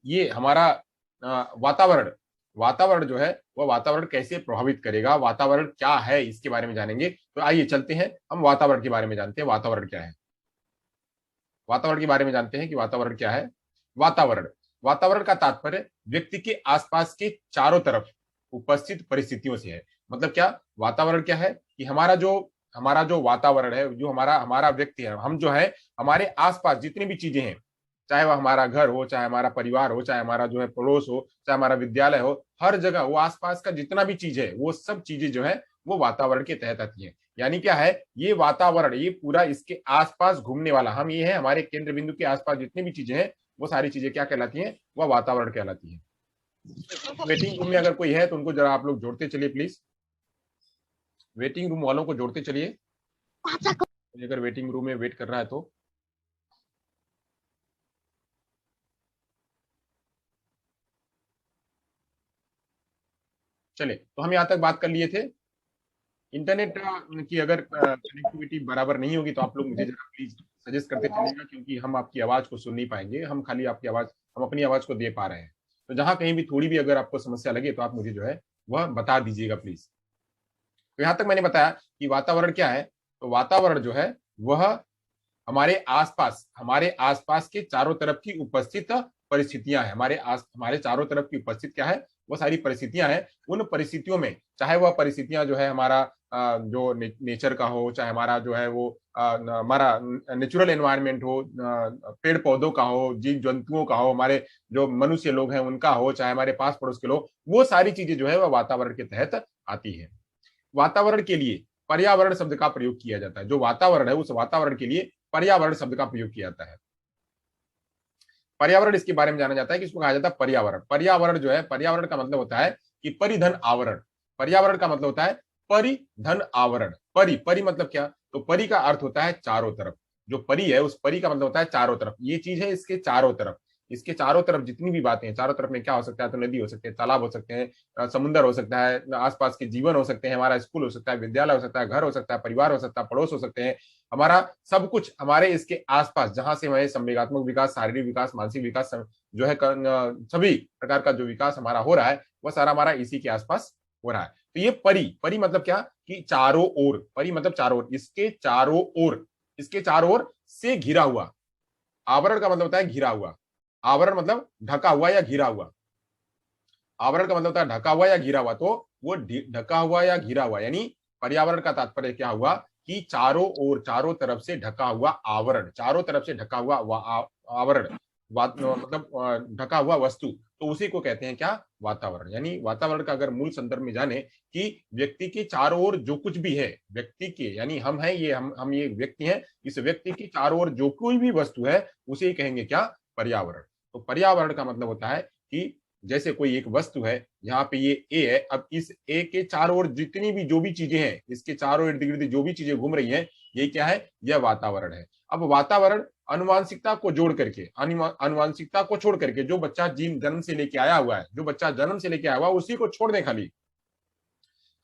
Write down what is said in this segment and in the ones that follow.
ये हमारा वातावरण वातावरण जो है वह वातावरण कैसे प्रभावित करेगा, वातावरण क्या है, इसके बारे में जानेंगे। तो आइए चलते हैं, हम वातावरण के बारे में जानते हैं। वातावरण क्या है, वातावरण के बारे में जानते हैं कि वातावरण क्या है। वातावरण वातावरण का तात्पर्य व्यक्ति के आसपास के चारों तरफ उपस्थित परिस्थितियों से है। मतलब क्या, वातावरण क्या है कि हमारा जो वातावरण है, जो हमारा हमारा व्यक्ति है, हम जो है हमारे आसपास जितनी भी चीजें हैं, चाहे वह हमारा घर हो, चाहे हमारा परिवार हो, चाहे हमारा जो है पड़ोस हो, चाहे हमारा विद्यालय हो, हर जगह वो आसपास का जितना भी चीज है वो सब चीजें जो है वो वातावरण के तहत आती है। यानी क्या है, ये वातावरण ये पूरा इसके आसपास घूमने वाला हम ये है, हमारे केंद्र बिंदु के आसपास जितनी भी चीजें हैं वो सारी चीजें क्या कहलाती हैं, वह वातावरण कहलाती है। वेटिंग रूम में अगर कोई है तो उनको जरा आप लोग जोड़ते चलिए प्लीज, वेटिंग रूम वालों को जोड़ते चलिए, अगर वेटिंग रूम में वेट कर रहा है तो। चले, तो हम यहाँ तक बात कर लिए थे। इंटरनेट की अगर कनेक्टिविटी बराबर नहीं होगी तो आप लोग मुझे जरा प्लीज सजेस्ट करते चलिएगा, क्योंकि हम आपकी आवाज को सुन नहीं पाएंगे, हम खाली आपकी आवाज, हम अपनी आवाज को दे पा रहे हैं। तो जहां कहीं भी थोड़ी भी अगर आपको समस्या लगे तो आप मुझे जो है वह बता दीजिएगा प्लीज। तो यहाँ तक मैंने बताया कि वातावरण क्या है। तो वातावरण जो है वह हमारे आसपास के चारों तरफ की उपस्थित परिस्थितियां हैं। हमारे चारों तरफ की उपस्थित क्या है, वो सारी परिस्थितियां हैं। उन परिस्थितियों में चाहे वह परिस्थितियां जो है हमारा जो नेचर का हो, चाहे हमारा जो है वो हमारा नेचुरल एनवायरनमेंट हो, पेड़ पौधों का हो, जीव जंतुओं का हो, हमारे जो मनुष्य लोग हैं उनका हो, चाहे हमारे पास पड़ोस के लोग, वो सारी चीजें जो है वह वातावरण के तहत आती है। वातावरण के लिए पर्यावरण शब्द का प्रयोग किया जाता है। जो वातावरण है उस वातावरण के लिए पर्यावरण शब्द का प्रयोग किया जाता है। पर्यावरण इसके बारे में जाना जाता है कि इसको कहा जाता है पर्यावरण। पर्यावरण जो है, पर्यावरण का मतलब होता है कि परिधन आवरण। पर्यावरण का मतलब होता है परिधन आवरण। परि मतलब क्या, तो परि का अर्थ होता है चारों तरफ। जो परि है उस परि का मतलब होता है चारों तरफ। ये चीज है इसके चारों तरफ, इसके चारों तरफ जितनी भी बातें हैं, चारों तरफ में क्या हो सकता है, तो नदी हो सकते हैं, तालाब हो सकते हैं, समुद्र हो सकता है, आसपास के जीवन हो सकते हैं, हमारा स्कूल हो सकता है, विद्यालय हो सकता है, घर हो सकता है, परिवार हो सकता है, पड़ोस हो सकते हैं, हमारा सब कुछ हमारे इसके आसपास, जहां से हमारे संवेगात्मक विकास, शारीरिक विकास, मानसिक विकास जो है सभी प्रकार का जो विकास हमारा हो रहा है वह सारा हमारा इसी के आसपास हो रहा है। तो ये परि परि मतलब क्या कि चारों ओर, परि मतलब चारों ओर, इसके चारों ओर से घिरा हुआ। आवरण का मतलब होता है घिरा हुआ। आवरण मतलब ढका हुआ या घिरा हुआ। आवरण का मतलब होता है ढका हुआ या घिरा हुआ। तो वो ढका हुआ या घिरा हुआ, यानी पर्यावरण का तात्पर्य क्या हुआ कि चारों ओर, चारों तरफ से ढका हुआ आवरण, चारों तरफ से ढका हुआ आवरण, मतलब ढका हुआ वस्तु, तो उसी को कहते हैं क्या, वातावरण। यानी वातावरण का अगर मूल संदर्भ में जाने कि व्यक्ति के चारों ओर जो कुछ भी है, व्यक्ति के यानी हम हैं, ये हम ये व्यक्ति हैं, इस व्यक्ति के चारों ओर जो कोई भी वस्तु है उसे कहेंगे क्या, पर्यावरण। तो पर्यावरण का मतलब होता है कि जैसे कोई एक वस्तु है, यहाँ पे ये ए है, अब इस ए के चारों ओर जितनी भी जो भी चीजें हैं, इसके चारों इर्द गिर्द जो भी चीजें घूम रही हैं, ये क्या है, यह वातावरण है। अब वातावरण अनुवांशिकता को जोड़ करके, अनुवांशिकता को छोड़ करके, जो बच्चा जन्म से लेके आया हुआ है, जो बच्चा जन्म से लेके आया हुआ उसी को छोड़ दे, खाली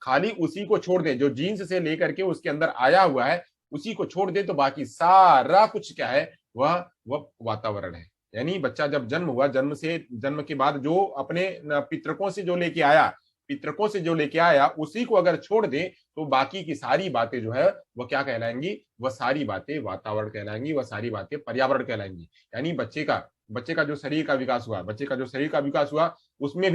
खाली उसी को छोड़ दे, जो जीन्स से लेकर के उसके अंदर आया हुआ है उसी को छोड़ दे, तो बाकी सारा कुछ क्या है, वह वातावरण है। यानी बच्चा जब जन्म हुआ, जन्म के बाद जो अपने पितृकों से जो लेके आया, पितृकों से जो लेके आया उसी को अगर छोड़ दे, तो बाकी की सारी बातें जो है वह क्या कहलाएंगी, वह सारी बातें वातावरण कहलाएंगी, वह सारी बातें पर्यावरण कहलाएंगी। यानी बच्चे का जो शरीर का विकास हुआ, बच्चे का जो शरीर का विकास हुआ, उसमें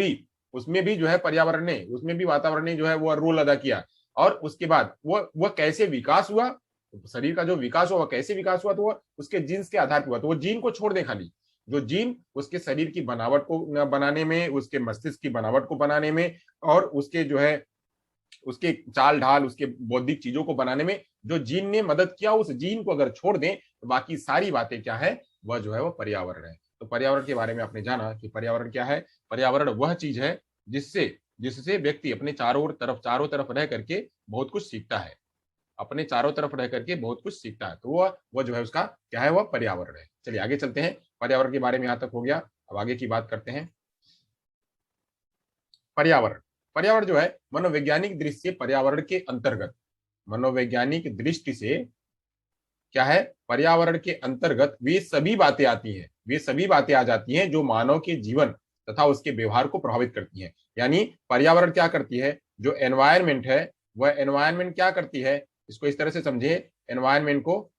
भी जो है पर्यावरण ने, उसमें भी वातावरण ने जो है वो रोल अदा किया। और उसके बाद वह कैसे विकास हुआ, शरीर का जो विकास हुआ वह कैसे विकास हुआ, तो वह उसके जीन्स के आधार पर हुआ। तो वो जीन को छोड़ दे, खाली जो जीन उसके शरीर की बनावट को बनाने में, उसके मस्तिष्क की बनावट को बनाने में, और उसके जो है उसके चाल ढाल, उसके बौद्धिक चीजों को बनाने में जो जीन ने मदद किया, उस जीन को अगर छोड़ दें तो बाकी सारी बातें क्या है, वह जो है वो पर्यावरण है। तो पर्यावरण के बारे में आपने जाना कि पर्यावरण क्या है। पर्यावरण वह चीज है जिससे जिससे व्यक्ति अपने चारों तरफ रह करके बहुत कुछ सीखता है, अपने चारों तरफ रह करके बहुत कुछ सीखता है। तो वह जो है उसका क्या है, वह पर्यावरण है। चलिए आगे चलते हैं, पर्यावरण के बारे में यहां तक हो गया, अब आगे की बात करते हैं। पर्यावरण पर्यावरण जो है मनोवैज्ञानिक दृष्टि से पर्यावरण के अंतर्गत, मनोवैज्ञानिक दृष्टि से क्या है, पर्यावरण के अंतर्गत वे सभी बातें आती हैं वे सभी बातें आ जाती हैं जो मानव के जीवन तथा उसके व्यवहार को प्रभावित करती हैं। यानी पर्यावरण क्या करती है, जो एनवायरमेंट है वह एनवायरमेंट क्या करती है, इसको इस तरह से समझिए, एनवायरमेंट को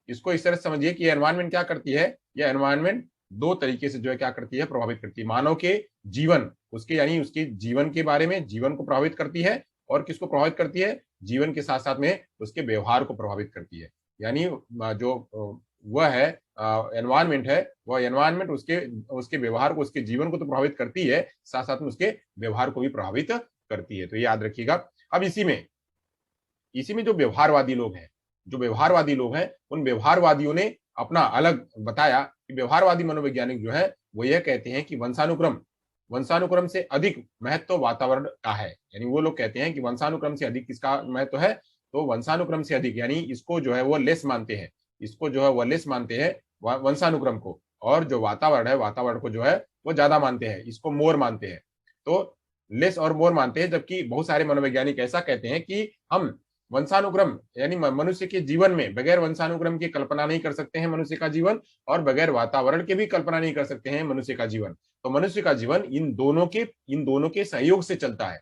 इसको इस तरह से समझिए कि एनवायरमेंट क्या करती है, यह एनवायरमेंट दो तरीके से जो है क्या करती है, प्रभावित करती है। मानव के जीवन, उसके यानी उसके जीवन के बारे में, जीवन को प्रभावित करती है, और किसको प्रभावित करती है, जीवन के साथ साथ में उसके व्यवहार को प्रभावित करती है। यानी जो वह है एनवायरमेंट है, वह एनवायरमेंट उसके उसके व्यवहार को, उसके जीवन को तो प्रभावित करती है, साथ साथ में उसके व्यवहार को भी प्रभावित करती है। तो याद रखिएगा। अब इसी में जो व्यवहारवादी लोग हैं, जो व्यवहारवादी लोग हैं, उन व्यवहारवादियों ने अपना अलग बताया कि व्यवहारवादी मनोवैज्ञानिक जो है वो यह कहते हैं कि वंशानुक्रम से अधिक महत्व वातावरण का है। यानी वो लोग कहते हैं कि वंशानुक्रम से अधिक किसका महत्व है, तो वंशानुक्रम से अधिक, यानी इसको जो है वो लेस मानते हैं, इसको जो है वो लेस मानते हैं वंशानुक्रम को, और जो वातावरण है, वातावरण को जो है वो ज्यादा मानते हैं, इसको मोर मानते हैं। तो लेस और मोर मानते हैं, जबकि बहुत सारे मनोवैज्ञानिक ऐसा कहते हैं कि हम वंशानुक्रम यानी मनुष्य के जीवन में बगैर वंशानुक्रम की कल्पना नहीं कर सकते हैं मनुष्य का जीवन, और बगैर वातावरण के भी कल्पना नहीं कर सकते हैं मनुष्य का जीवन। तो मनुष्य का जीवन इन दोनों के सहयोग से चलता है,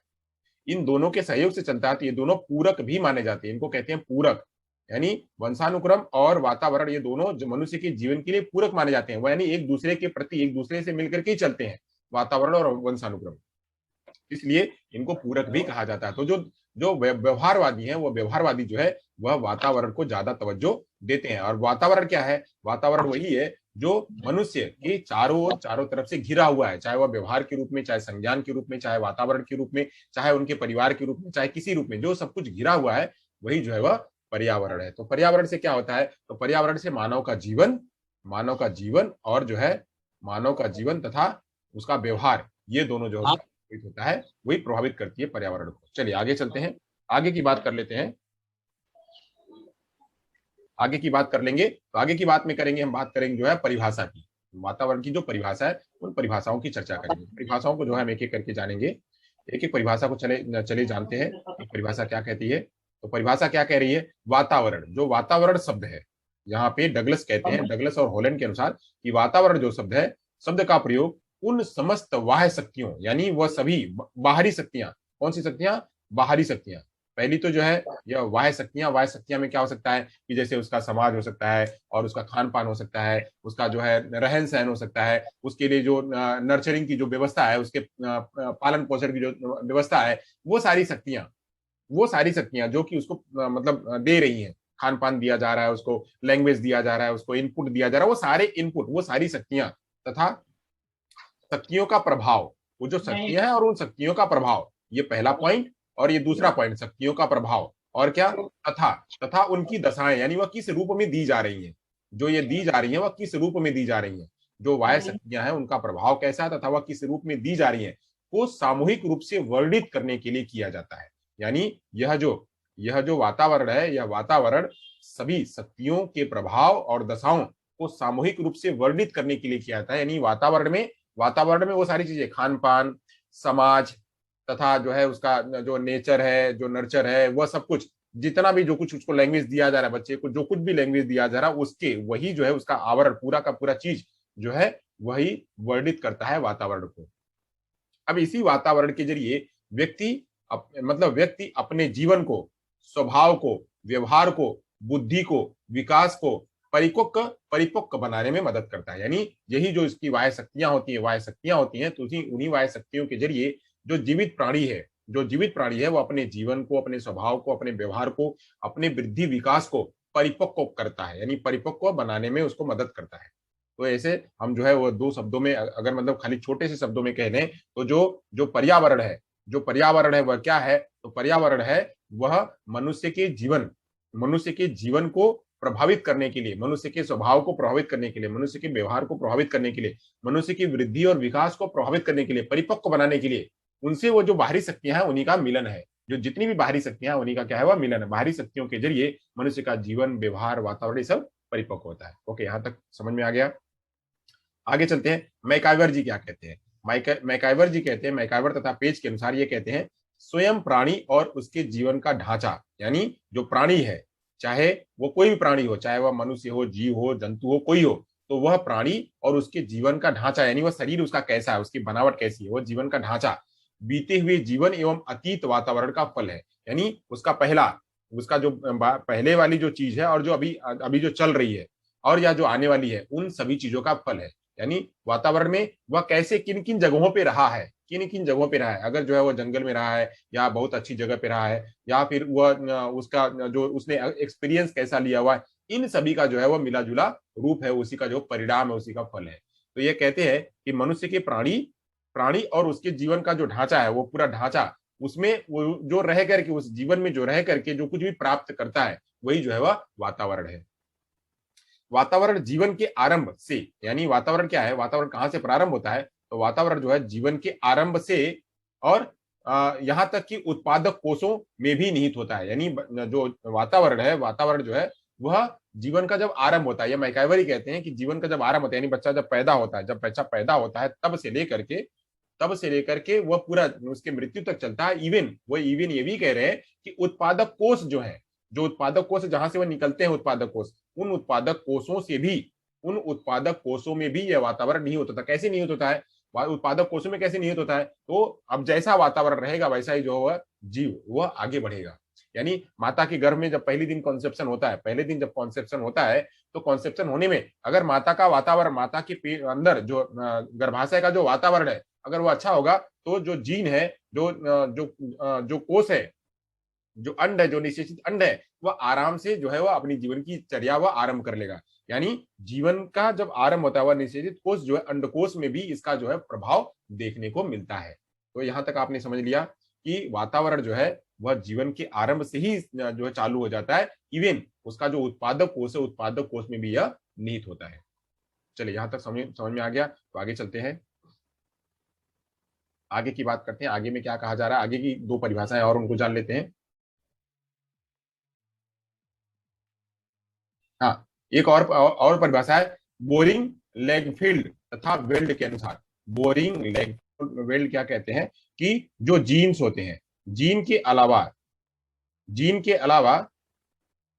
इन दोनों के सहयोग से चलता है। तो ये दोनों पूरक भी माने जाते हैं, इनको कहते हैं पूरक। यानी वंशानुक्रम और वातावरण ये दोनों जो मनुष्य के जीवन के लिए पूरक माने जाते हैं, वो यानी एक दूसरे के प्रति, एक दूसरे से मिलकर के ही चलते हैं, वातावरण और वंशानुक्रम, इसलिए इनको पूरक भी कहा जाता है। तो जो जो व्यवहारवादी है, वो व्यवहारवादी जो है वह वातावरण को ज्यादा तवज्जो देते हैं। और वातावरण क्या है, वातावरण वही है जो मनुष्य के चारों तरफ से घिरा हुआ है, चाहे वह व्यवहार के रूप में, चाहे संज्ञान के रूप में, चाहे वातावरण के रूप में, चाहे उनके परिवार के रूप में, चाहे किसी रूप में, जो सब कुछ घिरा हुआ है वही जो है वह पर्यावरण है। तो पर्यावरण से क्या होता है, तो पर्यावरण से मानव का जीवन और जो है मानव का जीवन तथा उसका व्यवहार, ये दोनों जो होता है वही प्रभावित करती है पर्यावरण को। चलिए आगे चलते हैं, आगे की बात कर लेते हैं। आगे की बात कर लेंगे, तो आगे की बात में करेंगे, हम बात करेंगे जो है परिभाषा की, वातावरण की जो परिभाषा है उन परिभाषाओं की चर्चा करेंगे। परिभाषाओं को जो है हम एक एक करके जानेंगे, एक एक परिभाषा को चले जानते हैं कि परिभाषा क्या कहती है। तो परिभाषा क्या कह रही है, वातावरण, जो वातावरण शब्द है, यहाँ पे डगलस कहते हैं, डगलस और हॉलैंड के अनुसार कि वातावरण जो शब्द है, शब्द का प्रयोग उन समस्त बाह्य शक्तियों, यानी वह सभी बाहरी शक्तियां, कौन सी शक्तियां, बाहरी शक्तियां। पहली तो जो है यह बाह्य शक्तियां में क्या हो सकता है कि जैसे उसका समाज हो सकता है, और उसका खान पान हो सकता है, उसका जो है रहन सहन हो सकता है, उसके लिए जो नर्चरिंग की जो व्यवस्था है, उसके पालन पोषण की जो व्यवस्था है, वो सारी शक्तियां जो कि उसको मतलब दे रही हैं, खान पान दिया जा रहा है उसको, लैंग्वेज दिया जा रहा है उसको, इनपुट दिया जा रहा है, वो सारे इनपुट, वो सारी शक्तियां तथा शक्तियों का प्रभाव, वो जो शक्तियां हैं और उन शक्तियों का प्रभाव, ये पहला पॉइंट। और ये दूसरा पॉइंट, शक्तियों का प्रभाव और क्या, तथा तथा उनकी दशाएं, यानी वह किस रूप में दी जा रही हैं, जो ये दी जा रही हैं वह किस रूप में दी जा रही हैं, जो बाह्य शक्तियां हैं उनका प्रभाव कैसा है तथा वह किस रूप में दी जा रही हैं, वो सामूहिक रूप से वर्णित करने के लिए किया जाता है। यानी यह जो वातावरण है, यह वातावरण सभी शक्तियों के प्रभाव और दशाओं को सामूहिक रूप से वर्णित करने के लिए किया जाता है। यानी वातावरण में वो सारी चीजें, खान पान, समाज तथा जो है उसका जो नेचर है, जो नर्चर है, वह सब कुछ, जितना भी जो कुछ उसको लैंग्वेज दिया जा रहा है, बच्चे को जो कुछ भी लैंग्वेज दिया जा रहा है, उसके वही जो है उसका आवरण, पूरा का पूरा चीज जो है वही वर्णित करता है वातावरण को। अब इसी वातावरण के जरिए व्यक्ति अपने जीवन को, स्वभाव को, व्यवहार को, बुद्धि को, विकास को परिपक्व बनाने में मदद करता है। यानी यही जो इसकी वाह्य शक्तियां होती हैं, तो उन्हीं वाह्य शक्तियों के जरिए जो जीवित प्राणी है वो अपने जीवन को, अपने स्वभाव को, अपने व्यवहार को, अपने वृद्धि विकास को परिपक्व करता है, यानी परिपक्व बनाने में उसको मदद करता है। तो ऐसे हम जो है वो दो शब्दों में अगर मतलब खाली छोटे से शब्दों में कह दें, तो जो पर्यावरण है वह क्या है, तो पर्यावरण है वह मनुष्य के जीवन को प्रभावित करने के लिए, मनुष्य के स्वभाव को प्रभावित करने के लिए, मनुष्य के व्यवहार को प्रभावित करने के लिए, मनुष्य की वृद्धि और विकास को प्रभावित करने के लिए, परिपक्व बनाने के लिए, उनसे वो जो बाहरी शक्तियां हैं उन्हीं का मिलन है। जो जितनी भी बाहरी शक्तियां हैं उन्हीं का क्या है, वह मिलन है। बाहरी शक्तियों के जरिए मनुष्य का जीवन, व्यवहार, वातावरण ये सब परिपक्व होता है। ओके, यहां तक समझ में आ गया। आगे चलते हैं, मैकाइवर जी क्या कहते हैं। मैकाइवर तथा पेज के अनुसार ये कहते हैं, स्वयं प्राणी और उसके जीवन का ढांचा, यानी जो प्राणी है, चाहे वो कोई भी प्राणी हो, चाहे वह मनुष्य हो, जीव हो, जंतु हो, कोई हो, तो वह प्राणी और उसके जीवन का ढांचा यानी वह शरीर उसका कैसा है, उसकी बनावट कैसी है, वह जीवन का ढांचा बीते हुए जीवन एवं अतीत वातावरण का फल है। यानी उसका पहला, उसका जो पहले वाली जो चीज है और जो अभी अभी जो चल रही है और या जो आने वाली है, उन सभी चीजों का फल है। यानी वातावरण में वह कैसे किन किन जगहों पे रहा है, किन किन जगहों पे रहा है, अगर जो है वो जंगल में रहा है या बहुत अच्छी जगह पे रहा है, या फिर वह उसका जो उसने एक्सपीरियंस कैसा लिया हुआ है, इन सभी का जो है वो मिला जुला रूप है, उसी का जो परिणाम है, उसी का फल है। तो ये कहते हैं कि मनुष्य के प्राणी प्राणी और उसके जीवन का जो ढांचा है, वो पूरा ढांचा, उसमें वो जो रह करके, उस जीवन में जो रह करके जो कुछ भी प्राप्त करता है, वही जो है वह वातावरण है। वातावरण जीवन के आरंभ से, यानी वातावरण क्या है, वातावरण कहां से प्रारंभ होता है, तो वातावरण जो है जीवन के आरंभ से और यहां तक कि उत्पादक कोषों में भी निहित होता है। यानी जो वातावरण है, वातावरण जो है वह जीवन का जब आरंभ होता है, ये मैकाइवर ही कहते हैं कि जीवन का जब आरंभ होता है, यानी बच्चा जब पैदा होता है, जब बच्चा पैदा होता है तब से लेकर के वह पूरा उसके मृत्यु तक चलता है। इवन ये भी कह रहे हैं कि उत्पादक कोष जो है, जो उत्पादक कोष जहां से वह निकलते हैं, उत्पादक कोष, उन उत्पादक कोषों में भी यह वातावरण निहित होता है। कैसे निहित होता है, उत्पादक कोषों में कैसे निहित होता है, तो अब जैसा वातावरण रहेगा वैसा ही जो वह जीव वह आगे बढ़ेगा। यानी माता के गर्भ में जब पहले दिन कॉन्सेप्शन होता है, पहले दिन जब कॉन्सेप्शन होता है, तो कॉन्सेप्शन होने में अगर माता का वातावरण, माता के अंदर जो गर्भाशय का जो वातावरण है, अगर वो अच्छा होगा, तो जो जीन है, जो कोष है, जो अंड है, जो निषेचित अंड है, वह आराम से जो है वह अपनी जीवन की चर्या वह आरंभ कर लेगा। यानी जीवन का जब आरंभ होता है, वह निषेचित कोष जो है, अंडकोष में भी इसका जो है प्रभाव देखने को मिलता है। तो यहां तक आपने समझ लिया कि वातावरण जो है वह जीवन के आरंभ से ही जो है चालू हो जाता है। इवन उसका जो उत्पादक कोष है, उत्पादक कोष में भी यह निहित होता है। चलिए, यहां तक समझ में आ गया, तो आगे चलते हैं, आगे की बात करते हैं। आगे में क्या कहा जा रहा है, आगे की दो परिभाषाएं और उनको जान लेते हैं। हाँ, एक और परिभाषा है बोरिंग लेगफील्ड तथा वेल्ड के अनुसार। बोरिंग लेग वेल्ड क्या कहते हैं कि जो जीन्स होते हैं, जीन के अलावा जीन के अलावा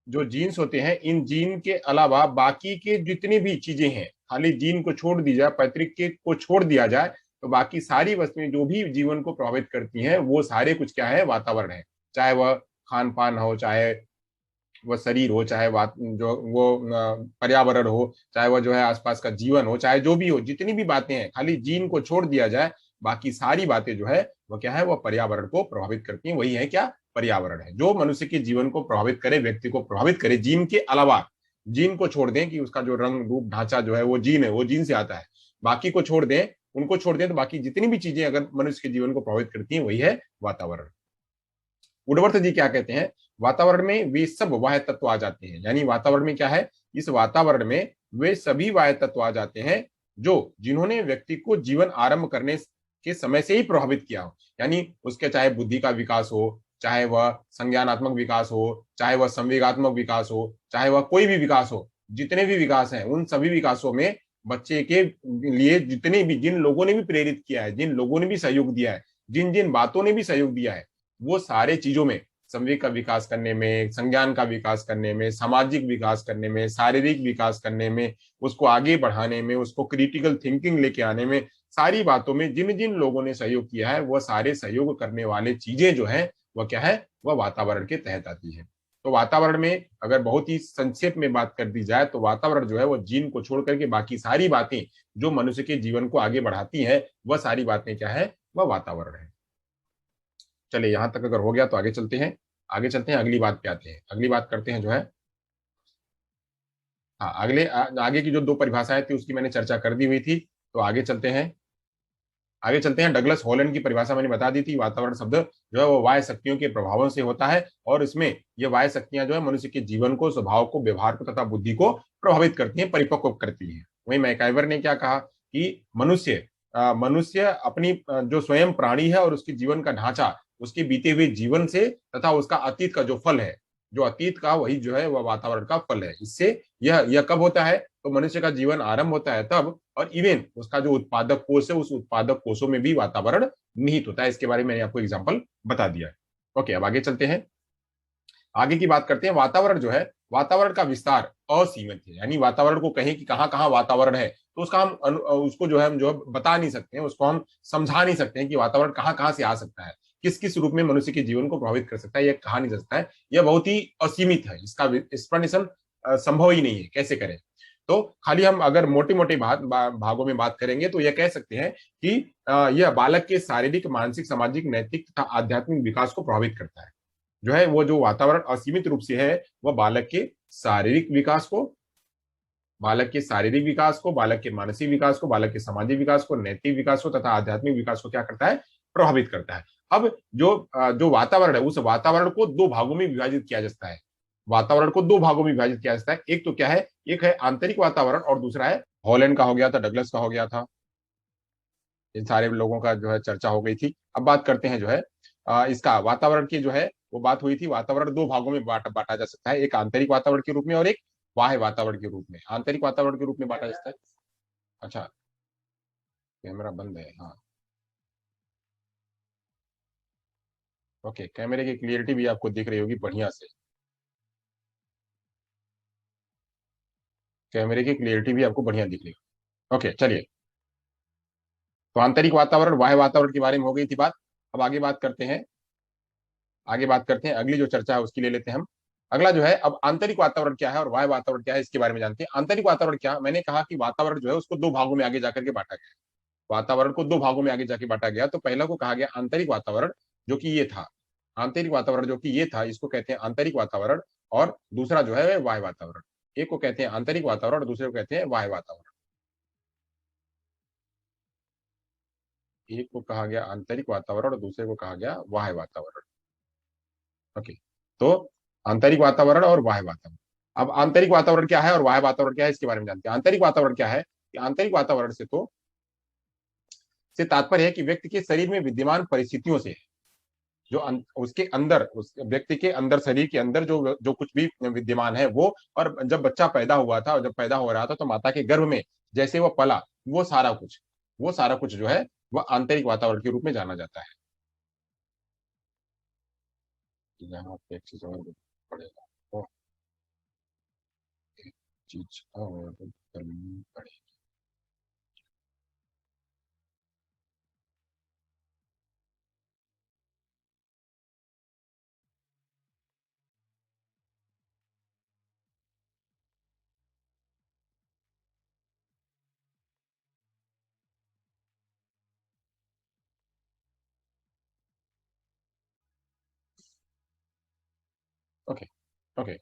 जो जीन्स होते हैं, इन जीन के अलावा बाकी के जितनी भी चीजें हैं, खाली जीन को छोड़ दी जाए, पैतृक के को छोड़ दिया जाए, तो बाकी सारी वस्तुएं जो भी जीवन को प्रभावित करती हैं, वो सारे कुछ क्या है, वातावरण है। चाहे वह खान पान हो, चाहे वह शरीर हो, चाहे जो वो पर्यावरण हो, चाहे वह जो है आसपास का जीवन हो, चाहे जो भी हो, जितनी भी बातें हैं, खाली जीन को छोड़ दिया जाए, बाकी सारी बातें जो है वह क्या है, वह पर्यावरण को प्रभावित करती हैं। वही है क्या, पर्यावरण है, जो मनुष्य के जीवन को प्रभावित करे, व्यक्ति को प्रभावित करे। जीन के अलावा, जीन को छोड़ दें कि उसका जो रंग रूप ढांचा जो है वो जीन है, वो जीन से आता है, बाकी को छोड़ दें, उनको छोड़ दें, तो बाकी जितनी भी चीजें अगर मनुष्य के जीवन को प्रभावित करती हैं, वही है वातावरण। वुडवर्थ जी क्या कहते हैं, वातावरण में वे सब वाह्य तत्व आ जाते हैं। यानी वातावरण में क्या है, इस वातावरण में वे सभी वाह्य तत्व आ जाते हैं जो जिन्होंने व्यक्ति को जीवन आरंभ करने के समय से ही प्रभावित किया हो। यानी उसके चाहे बुद्धि का विकास हो, चाहे वह संज्ञानात्मक विकास हो, चाहे वह संवेगात्मक विकास हो, चाहे वह कोई भी विकास हो, जितने भी विकास हैं, उन सभी विकासों में बच्चे के लिए जितने भी, जिन लोगों ने भी प्रेरित किया है, जिन लोगों ने भी सहयोग दिया है, जिन जिन बातों ने भी सहयोग दिया है, वो सारे चीजों में, संवेग का विकास करने में, संज्ञान का विकास करने में, सामाजिक विकास करने में, शारीरिक विकास करने में, उसको आगे बढ़ाने में, उसको क्रिटिकल थिंकिंग लेके आने में, सारी बातों में जिन जिन लोगों ने सहयोग किया है, वह सारे सहयोग करने वाले चीजें जो है वह क्या है, वह वातावरण के तहत आती है। तो वातावरण में अगर बहुत ही संक्षेप में बात कर दी जाए, तो वातावरण जो है वो जीन को छोड़ करके बाकी सारी बातें जो मनुष्य के जीवन को आगे बढ़ाती हैं, वह सारी बातें क्या है, वह वातावरण है। चलिए, यहां तक अगर हो गया तो आगे चलते हैं, अगली बात पे आते हैं, अगली बात करते हैं जो है, हाँ, आगे की जो दो परिभाषाएं थी उसकी मैंने चर्चा कर दी हुई थी, तो आगे चलते हैं। डगलस हॉलैंड की परिभाषा मैंने बता दी थी। वातावरण शब्द जो है वो वाह्य शक्तियों के प्रभावों से होता है, और इसमें ये वाह्य शक्तियां जो है मनुष्य के जीवन को, स्वभाव को, व्यवहार को तथा बुद्धि को प्रभावित करती हैं, परिपक्व करती हैं। वहीं मैकाइवर ने क्या कहा कि मनुष्य अपनी जो स्वयं प्राणी है और उसके जीवन का ढांचा, उसके बीते हुए जीवन से तथा उसका अतीत का जो फल है, जो अतीत का, वही जो है वह वातावरण का फल है। इससे यह कब होता है, तो मनुष्य का जीवन आरंभ होता है तब, और इवन उसका जो उत्पादक कोष है, उस उत्पादक कोषों में भी वातावरण निहित होता है। इसके बारे में मैंने आपको एग्जांपल बता दिया है। ओके, अब आगे चलते हैं। आगे की बात करते हैं। वातावरण जो है, वातावरण का विस्तार असीमित है, यानी वातावरण को कहें कि कहाँ कहाँ वातावरण है तो उसका हम उसको जो है हम जो है बता नहीं सकते हैं, उसको हम समझा नहीं सकते हैं कि वातावरण कहाँ कहाँ से आ सकता है, किस किस रूप में मनुष्य के जीवन को प्रभावित कर सकता है, यह कहा नहीं जा सकता है। यह बहुत ही असीमित है, इसका एक्सप्लेनेशन संभव ही नहीं है, कैसे करें। तो खाली हम अगर मोटी मोटी भागों में बात करेंगे तो यह कह सकते हैं कि यह बालक के शारीरिक, मानसिक, सामाजिक, नैतिक तथा आध्यात्मिक विकास को प्रभावित करता है। जो है वो जो वातावरण असीमित रूप से है, वह बालक के शारीरिक विकास को, बालक के शारीरिक विकास को, बालक के मानसिक विकास को, बालक के सामाजिक विकास को, नैतिक विकास को तथा आध्यात्मिक विकास को क्या करता है, प्रभावित करता है। अब जो वातावरण है, उस वातावरण को दो भागों में विभाजित किया जाता है। वातावरण को दो भागों में विभाजित किया जाता है। एक तो क्या है, एक है आंतरिक वातावरण और दूसरा है, हॉलैंड का हो गया था, डगलस का हो गया था, इन सारे लोगों का जो है चर्चा हो गई थी। अब बात करते हैं जो है इसका वातावरण की जो है वो बात हुई थी। वातावरण दो भागों में बांटा जा सकता है, एक आंतरिक वातावरण के रूप में और एक बाह्य वातावरण के रूप में। आंतरिक वातावरण के रूप में बांटा जा सकता है। अच्छा, कैमरा बंद है, हाँ। ओके, कैमरे की क्लियरिटी भी आपको दिख रही होगी बढ़िया से, कैमरे की क्लियरिटी भी आपको बढ़िया दिख रही है। ओके, चलिए। तो आंतरिक वातावरण, बाह्य वातावरण के बारे में हो गई थी बात। अब आगे बात करते हैं, आगे बात करते हैं, अगली जो चर्चा है उसकी ले लेते हैं हम। अगला जो है, अब आंतरिक वातावरण क्या है और बाह्य वातावरण क्या है, इसके बारे में जानते हैं। आंतरिक वातावरण क्या, मैंने कहा कि वातावरण जो है उसको दो भागों में आगे जाकर के बांटा गया। वातावरण को दो भागों में आगे जाके बांटा गया। तो पहला को कहा गया आंतरिक वातावरण, जो कि ये था। आंतरिक वातावरण जो कि ये था, इसको कहते हैं आंतरिक वातावरण। और दूसरा जो है बाह्य वातावरण। एक को कहते हैं आंतरिक वातावरण और दूसरे को कहते हैं बाह्य वातावरण। एक को कहा गया आंतरिक वातावरण और दूसरे को कहा गया बाह्य वातावरण। ओके। तो आंतरिक वातावरण और बाह्य वातावरण। अब आंतरिक वातावरण क्या है और बाह्य वातावरण क्या है, इसके बारे में जानते हैं। आंतरिक वातावरण क्या है, कि आंतरिक वातावरण से तात्पर्य है कि व्यक्ति के शरीर में विद्यमान परिस्थितियों से, जो उसके अंदर, उस व्यक्ति के अंदर, शरीर के अंदर जो जो कुछ भी विद्यमान है वो। और जब बच्चा पैदा हुआ था और जब पैदा हो रहा था तो माता के गर्भ में जैसे वो पला, वो सारा कुछ, वो सारा कुछ जो है वह आंतरिक वातावरण के रूप में जाना जाता है। यहाँ पे एक चीज और पड़ेगा, तो एक चीज और करनी पड़ेगी। ओके। ओके,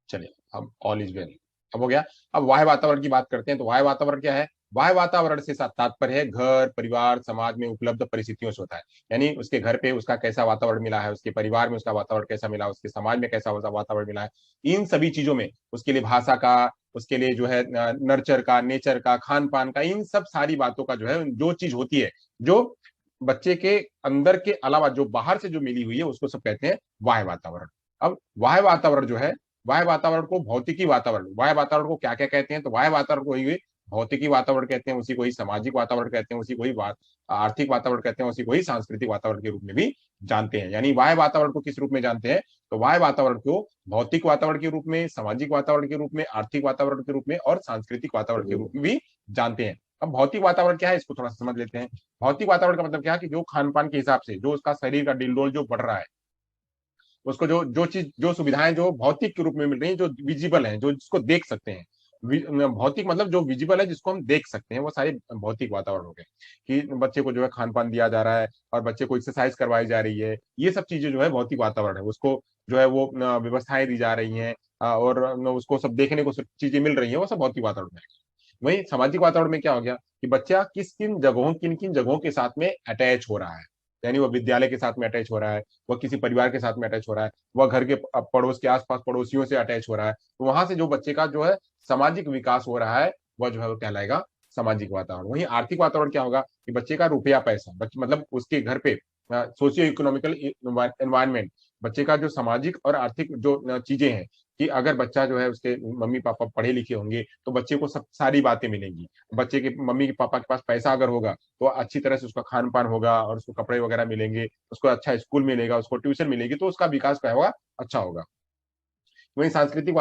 चलिए, अब ऑल इज वेल, अब हो गया। अब वाह्य वातावरण की बात करते हैं। तो वाह्य वातावरण क्या है, वाह्य वातावरण से तात्पर्य है घर, परिवार, समाज में उपलब्ध परिस्थितियों से होता है। यानी उसके घर पे उसका कैसा वातावरण मिला है, उसके परिवार में उसका वातावरण कैसा मिला, उसके समाज में कैसा वातावरण मिला है, इन सभी चीजों में उसके लिए भाषा का, उसके लिए जो है नर्चर का, नेचर का, खान पान का, इन सब सारी बातों का जो है, जो चीज होती है, जो बच्चे के अंदर के अलावा जो बाहर से जो मिली हुई है, उसको सब कहते हैं बाह्य वातावरण। अब बाह्य वातावरण जो है, बाह्य वातावरण को भौतिकी वातावरण, बाह्य वातावरण को क्या क्या कहते हैं, तो बाह्य वातावरण को ही भौतिकी वातावरण कहते हैं, उसी को ही सामाजिक वातावरण कहते हैं, उसी को ही आर्थिक वातावरण कहते हैं, उसी को ही सांस्कृतिक वातावरण के रूप में भी जानते हैं। यानी बाह्य वातावरण को किस रूप में जानते हैं, तो बाह्य वातावरण को भौतिक वातावरण के रूप में, सामाजिक वातावरण के रूप में, आर्थिक वातावरण के रूप में और सांस्कृतिक वातावरण के रूप में भी जानते हैं। अब भौतिक वातावरण क्या है, इसको थोड़ा सा समझ लेते हैं। भौतिक वातावरण का मतलब क्या है, कि जो खान पान के हिसाब से जो उसका शरीर का डिलडोल जो बढ़ रहा है, उसको जो जो चीज, जो सुविधाएं जो भौतिक के रूप में मिल रही है, जो विजिबल है, जो जिसको देख सकते हैं। भौतिक मतलब जो विजिबल है, जिसको हम देख सकते हैं, वो सारे भौतिक वातावरण हो गए। कि बच्चे को जो है खान पान दिया जा रहा है और बच्चे को एक्सरसाइज करवाई जा रही है, ये सब चीजें जो है भौतिक वातावरण है। उसको जो है वो व्यवस्थाएं दी जा रही हैं, और उसको सब देखने को सब चीजें मिल रही है, वो सब भौतिक वातावरण है। वहीं सामाजिक वातावरण में क्या हो गया, कि बच्चा किन किन जगहों के साथ में अटैच हो रहा है। यानी वह विद्यालय के साथ में अटैच हो रहा है, वह किसी परिवार के साथ में अटैच हो रहा है, वह घर के पड़ोस के आसपास पड़ोसियों से अटैच हो रहा है, तो वहां से जो बच्चे का जो है सामाजिक विकास हो रहा है, वह जो है वो कहलाएगा सामाजिक वातावरण। वहीं आर्थिक वातावरण क्या होगा, कि बच्चे का रुपया पैसा, मतलब उसके घर पे सोशियो इकोनॉमिकल एनवायरमेंट, बच्चे का जो सामाजिक और आर्थिक जो चीजें हैं, कि अगर बच्चा जो है उसके मम्मी पापा पढ़े लिखे होंगे तो बच्चे को सब सारी बातें मिलेंगी। बच्चे के मम्मी के पापा के पास पैसा अगर होगा तो अच्छी तरह से उसका खान पान होगा और उसको कपड़े वगैरह मिलेंगे, उसको अच्छा स्कूल मिलेगा, उसको ट्यूशन मिलेगी, तो उसका विकास क्या होगा, अच्छा होगा। वहीं सांस्कृतिक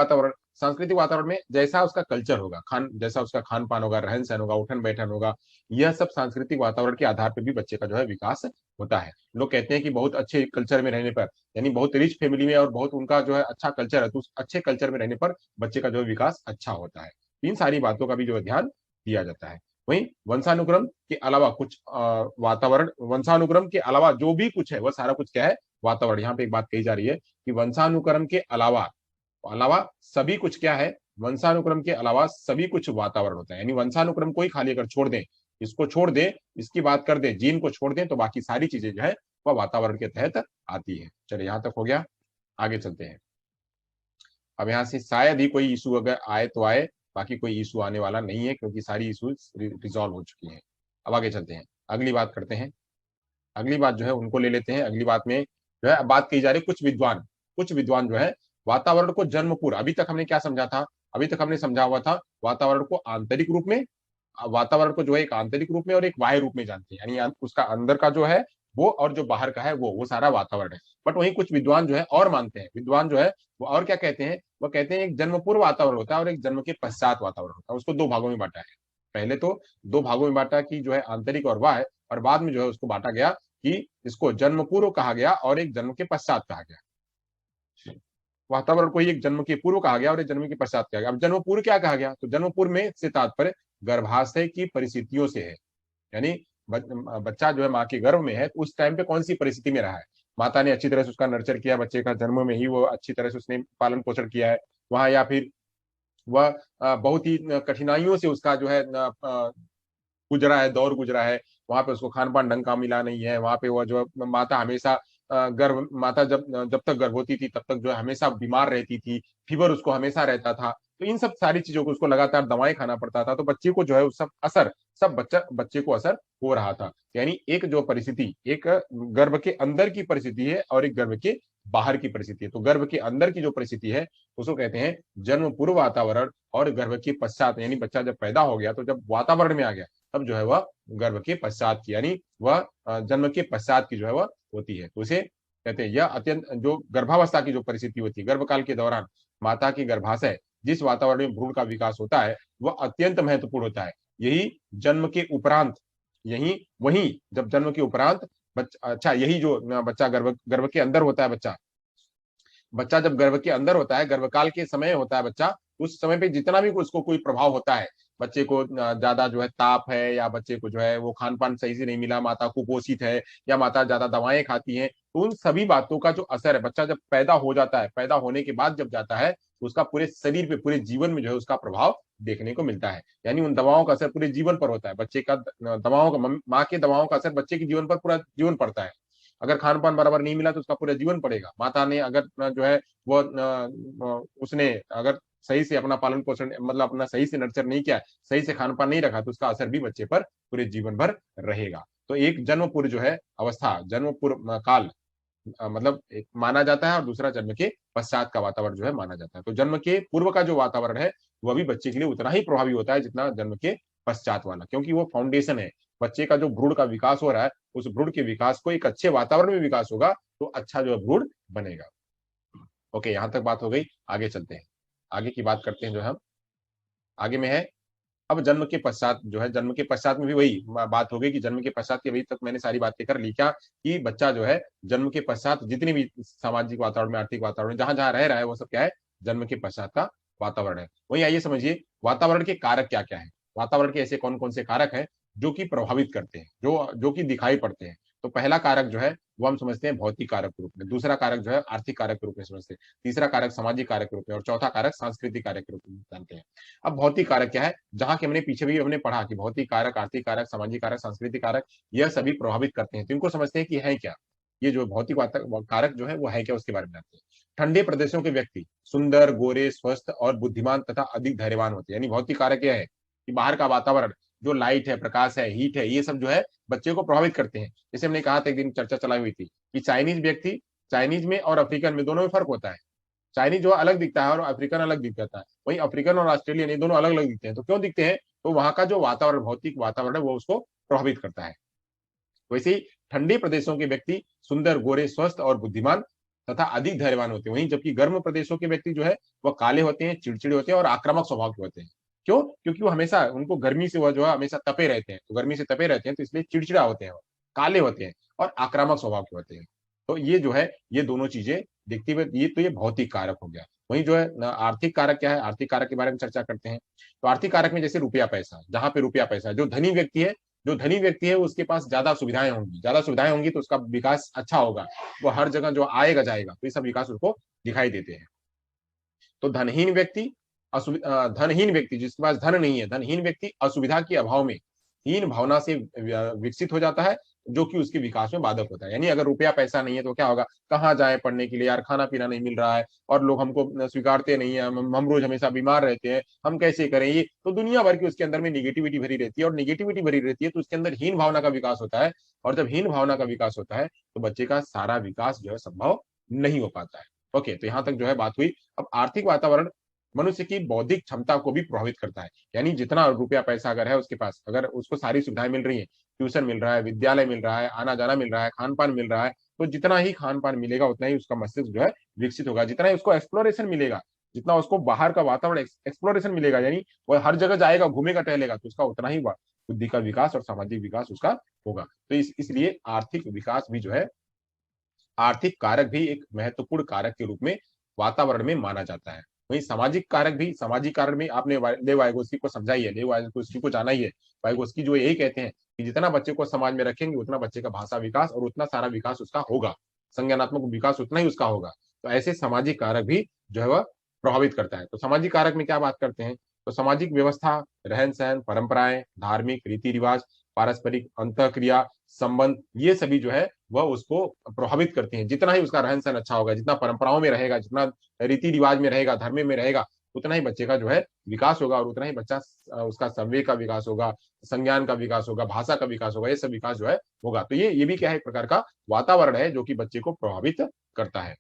वातावरण में जैसा उसका कल्चर होगा, जैसा उसका खान पान होगा, रहन सहन होगा, उठन बैठन होगा, यह सब सांस्कृतिक वातावरण के आधार पर भी बच्चे का जो है विकास होता है। लोग कहते हैं कि बहुत अच्छे कल्चर में रहने पर, यानी बहुत रिच फैमिली में और बहुत उनका जो है अच्छा कल्चर है, तो उस अच्छे कल्चर में रहने पर बच्चे का जो है विकास अच्छा होता है। इन सारी बातों का भी जो है ध्यान दिया जाता है। वहीं वंशानुक्रम के अलावा कुछ वातावरण, वंशानुक्रम के अलावा जो भी कुछ है वह सारा कुछ क्या है, वातावरण। यहाँ पे एक बात कही जा रही है कि वंशानुक्रम के अलावा अलावा सभी कुछ क्या है, वंशानुक्रम के अलावा सभी कुछ वातावरण होता है। यानी वंशानुक्रम को ही खाली अगर छोड़ दें, इसको छोड़ दें, इसकी बात कर दें, जीन को छोड़ दें, तो बाकी सारी चीजें जो है वह वातावरण के तहत आती है। चलिए यहां तक हो गया, आगे चलते हैं। अब यहाँ से शायद ही कोई इशू अगर आए तो आए, बाकी कोई इशू आने वाला नहीं है क्योंकि सारी इशू रिजॉल्व हो चुकी हैं। अब आगे चलते हैं, अगली बात करते हैं। अगली बात जो है उनको ले लेते हैं। अगली बात में जो है बात की जा रही है कुछ विद्वान जो है वातावरण को जन्म पूर्व, अभी तक हमने क्या समझा था, अभी तक हमने समझा हुआ था वातावरण को आंतरिक रूप में, वातावरण को जो है एक आंतरिक रूप में और एक बाह्य रूप में जानते हैं, यानी उसका अंदर का जो है वो और जो बाहर का है वो सारा वातावरण है। बट वहीं कुछ विद्वान जो है और मानते हैं, विद्वान जो है वो और क्या कहते हैं, वो कहते हैं एक जन्म पूर्व वातावरण होता है और एक जन्म के पश्चात वातावरण होता है। उसको दो भागों में बांटा है। पहले तो दो भागों में बांटा कि जो है आंतरिक और बाह्य, और बाद में जो है उसको बांटा गया कि इसको जन्म पूर्व कहा गया और एक जन्म के पश्चात कहा गया। वातावरण को ही एक जन्म के पूर्व कहा गया और एक जन्म के पश्चात कहा गया। अब जन्म पूर्व क्या कहा गया, तो जन्म पूर्व में से तात्पर्य गर्भाशय की परिस्थितियों से है। यानी बच्चा जो है माँ के गर्भ में है तो उस टाइम पे कौन सी परिस्थिति में रहा है, माता ने अच्छी तरह से उसका नर्चर किया, बच्चे का जन्म में ही वो अच्छी तरह से उसने पालन पोषण किया है वहां, या फिर वह बहुत ही कठिनाइयों से उसका जो है गुजरा है, दौर गुजरा है, वहां पे उसको खान पान ढंग का मिला नहीं है, वहां पे वो जो माता हमेशा गर्भ माता जब जब तक गर्भवती थी तब तक जो है हमेशा बीमार रहती थी, फीवर उसको हमेशा रहता था, तो इन सब सारी चीजों को उसको लगातार दवाएं खाना पड़ता था, तो बच्चे को जो है उस सब असर, सब बच्चे को असर हो रहा था। यानी एक जो परिस्थिति, एक गर्भ के अंदर की परिस्थिति है और एक गर्भ के बाहर की परिस्थिति है। तो गर्भ के अंदर की जो परिस्थिति है उसको कहते हैं जन्म पूर्व वातावरण, और गर्भ के पश्चात यानी बच्चा जब पैदा हो गया तो जब वातावरण में आ गया तब जो है वह गर्भ के पश्चात की, यानी वह जन्म के पश्चात की जो है वह होती है। तो उसे कहते हैं यह अत्यंत जो गर्भावस्था की जो परिस्थिति होती है, गर्भकाल के दौरान माता की गर्भाशय जिस वातावरण में भ्रूण का विकास होता है वह अत्यंत महत्वपूर्ण होता है। यही जन्म के उपरांत, यही वही जब जन्म के उपरांत अच्छा यही जो बच्चा गर्भ के अंदर होता है, बच्चा बच्चा जब गर्भ के अंदर होता है, गर्भकाल के समय होता है बच्चा, उस समय पे जितना भी उसको कोई प्रभाव होता है, बच्चे को ज्यादा जो है ताप है, या बच्चे को जो है वो खान पान सही से नहीं मिला, माता कुपोषित है, या माता ज्यादा दवाएं खाती है, तो उन सभी बातों का जो असर है, बच्चा जब पैदा हो जाता है, पैदा होने के बाद जब जाता है तो उसका पूरे शरीर पे, पूरे जीवन में जो है उसका प्रभाव देखने को मिलता है। यानी उन दवाओं का असर पूरे जीवन पर होता है, बच्चे का दवाओं का, माँ के दवाओं का असर बच्चे के जीवन पर पूरा जीवन पड़ता है। अगर खान पान बराबर नहीं मिला तो उसका पूरा जीवन पड़ेगा। माता ने अगर जो है वो उसने अगर सही से अपना पालन पोषण, मतलब अपना सही से नर्चर नहीं किया, सही से खान पान नहीं रखा, तो उसका असर भी बच्चे पर पूरे जीवन भर रहेगा। तो एक जन्म पूर्व जो है अवस्था, जन्म पूर्व काल मतलब एक माना जाता है, और दूसरा जन्म के पश्चात का वातावरण जो है माना जाता है। तो जन्म के पूर्व का जो वातावरण है वह भी बच्चे के लिए उतना ही प्रभावी होता है जितना जन्म के पश्चात वाला, क्योंकि वो फाउंडेशन है। बच्चे का जो भ्रूण का विकास हो रहा है, उस भ्रूण के विकास को एक अच्छे वातावरण में विकास होगा तो अच्छा जो है भ्रूण बनेगा। ओके, यहां तक बात हो गई, आगे चलते हैं। आगे की बात करते हैं जो हम आगे में है। अब जन्म के पश्चात जो है, जन्म के पश्चात में भी वही बात हो गई कि जन्म के पश्चात की अभी तक मैंने सारी बातें कर ली क्या, कि बच्चा जो है जन्म के पश्चात जितनी भी सामाजिक वातावरण में, आर्थिक वातावरण जहां जहां रह रहा है वो सब क्या है, जन्म के पश्चात का वातावरण है। वही आइए समझिए वातावरण के कारक क्या क्या है। वातावरण के ऐसे कौन कौन से कारक है जो कि प्रभावित करते हैं, जो कि दिखाई पड़ते हैं। तो पहला कारक जो है वो हम समझते हैं भौतिक कारक के रूप में, दूसरा कारक जो है आर्थिक कारक के रूप में समझते हैं, तीसरा कारक सामाजिक कारक के रूप में, और चौथा कारक सांस्कृतिक कारक के रूप में जानते हैं। अब भौतिक कारक क्या है, जहां कि हमने पीछे भी हमने पढ़ा कि भौतिक कारक, आर्थिक कारक, सामाजिक कारक, सांस्कृतिक कारक, यह सभी प्रभावित करते हैं। तो इनको समझते हैं कि है क्या, ये जो भौतिक कारक जो है वो है क्या, उसके बारे में जानते हैं। ठंडे प्रदेशों के व्यक्ति सुंदर, गोरे, स्वस्थ और बुद्धिमान तथा अधिक धैर्यवान होते हैं। यानी भौतिक कारक यह है कि बाहर का वातावरण, जो लाइट है, प्रकाश है, हीट है, ये सब जो है बच्चे को प्रभावित करते हैं। जैसे हमने कहा था, एक दिन चर्चा चलाई हुई थी कि चाइनीज व्यक्ति, चाइनीज में और अफ्रीकन में दोनों में फर्क होता है। चाइनीज जो अलग दिखता है और अफ्रीकन अलग दिख जाता है, वहीं अफ्रीकन और ऑस्ट्रेलियन ये दोनों अलग अलग दिखते हैं। तो क्यों दिखते हैं? तो वहां का जो वातावरण, भौतिक वातावरण है, वो उसको प्रभावित करता है। वैसे ही ठंडे प्रदेशों के व्यक्ति सुंदर, गोरे, स्वस्थ और बुद्धिमान तथा अधिक धैर्यवान होते हैं। वहीं जबकि गर्म प्रदेशों के व्यक्ति जो है वह काले होते हैं, चिड़चिड़े होते हैं और आक्रामक स्वभाव के होते हैं। क्यों? क्योंकि वो हमेशा, उनको गर्मी से वह जो है हमेशा तपे रहते हैं, तो गर्मी से तपे रहते हैं, तो इसलिए चिड़चिड़ा होते हैं, काले होते हैं और आक्रामक स्वभाव के होते हैं। तो ये जो है, ये दोनों चीजें देखते हुए, ये भौतिक कारक हो गया। वहीं जो है आर्थिक कारक क्या है, आर्थिक कारक के बारे में चर्चा करते हैं। तो आर्थिक कारक में जैसे रुपया पैसा, जहां पे रुपया पैसा, जो धनी व्यक्ति है उसके पास ज्यादा सुविधाएं होंगी, ज्यादा सुविधाएं होंगी तो उसका विकास अच्छा होगा, वो हर जगह जो आएगा जाएगा, तो ये सब विकास उसको दिखाई देते हैं। तो धनहीन व्यक्ति जिसके पास धन नहीं है, धनहीन व्यक्ति असुविधा के अभाव में हीन भावना से विकसित हो जाता है, जो कि उसके विकास में बाधक होता है। यानी अगर रुपया पैसा नहीं है तो क्या होगा, कहाँ जाए पढ़ने के लिए, यार खाना पीना नहीं मिल रहा है और लोग हमको स्वीकारते नहीं है, हम रोज हमेशा बीमार रहते हैं, हम कैसे करें, ये तो दुनिया भर की उसके अंदर में निगेटिविटी भरी रहती है, और निगेटिविटी भरी रहती है तो उसके अंदर हीन भावना का विकास होता है। और जब हीन भावना का विकास होता है तो बच्चे का सारा विकास जो है संभव नहीं हो पाता है। ओके, तो यहां तक जो है बात हुई। अब आर्थिक वातावरण मनुष्य की बौद्धिक क्षमता को भी प्रभावित करता है। यानी जितना रुपया पैसा अगर है उसके पास, अगर उसको सारी सुविधाएं मिल रही है, ट्यूशन मिल रहा है, विद्यालय मिल रहा है, आना जाना मिल रहा है, खान पान मिल रहा है, तो जितना ही खान पान मिलेगा उतना ही उसका मस्तिष्क जो है विकसित होगा, जितना ही उसको एक्सप्लोरेशन मिलेगा, जितना उसको बाहर का वातावरण एक्सप्लोरेशन मिलेगा, यानी वह हर जगह जाएगा, घूमेगा, टहलेगा, तो उसका उतना ही बुद्धि का विकास और सामाजिक विकास उसका होगा। तो इसलिए आर्थिक विकास भी जो है, आर्थिक कारक भी एक महत्वपूर्ण कारक के रूप में वातावरण में माना जाता है। वहीं सामाजिक कारक भी, सामाजिक कारक में आपने लेव वाइगोस्की को समझा ही है, लेव वाइगोस्की को जाना ही है। वाइगोस्की जो यही कहते हैं कि जितना बच्चे को समाज में रखेंगे उतना बच्चे का भाषा विकास और उतना सारा विकास उसका होगा, संज्ञानात्मक विकास उतना ही उसका होगा। तो ऐसे सामाजिक कारक भी जो है वह प्रभावित करता है। तो सामाजिक कारक में क्या बात करते हैं, तो सामाजिक व्यवस्था, रहन सहन, परंपराएं, धार्मिक रीति रिवाज, पारस्परिक अंतःक्रिया, संबंध, ये सभी जो है वह उसको प्रभावित करते हैं। जितना ही उसका रहन सहन अच्छा होगा, जितना परंपराओं में रहेगा, जितना रीति रिवाज में रहेगा, धर्म में रहेगा, उतना ही बच्चे का जो है विकास होगा और उतना ही बच्चा उसका संवेग का विकास होगा, संज्ञान का विकास होगा, भाषा का विकास होगा, ये सब विकास जो है होगा। तो ये भी क्या है, एक प्रकार का वातावरण है जो कि बच्चे को प्रभावित करता है,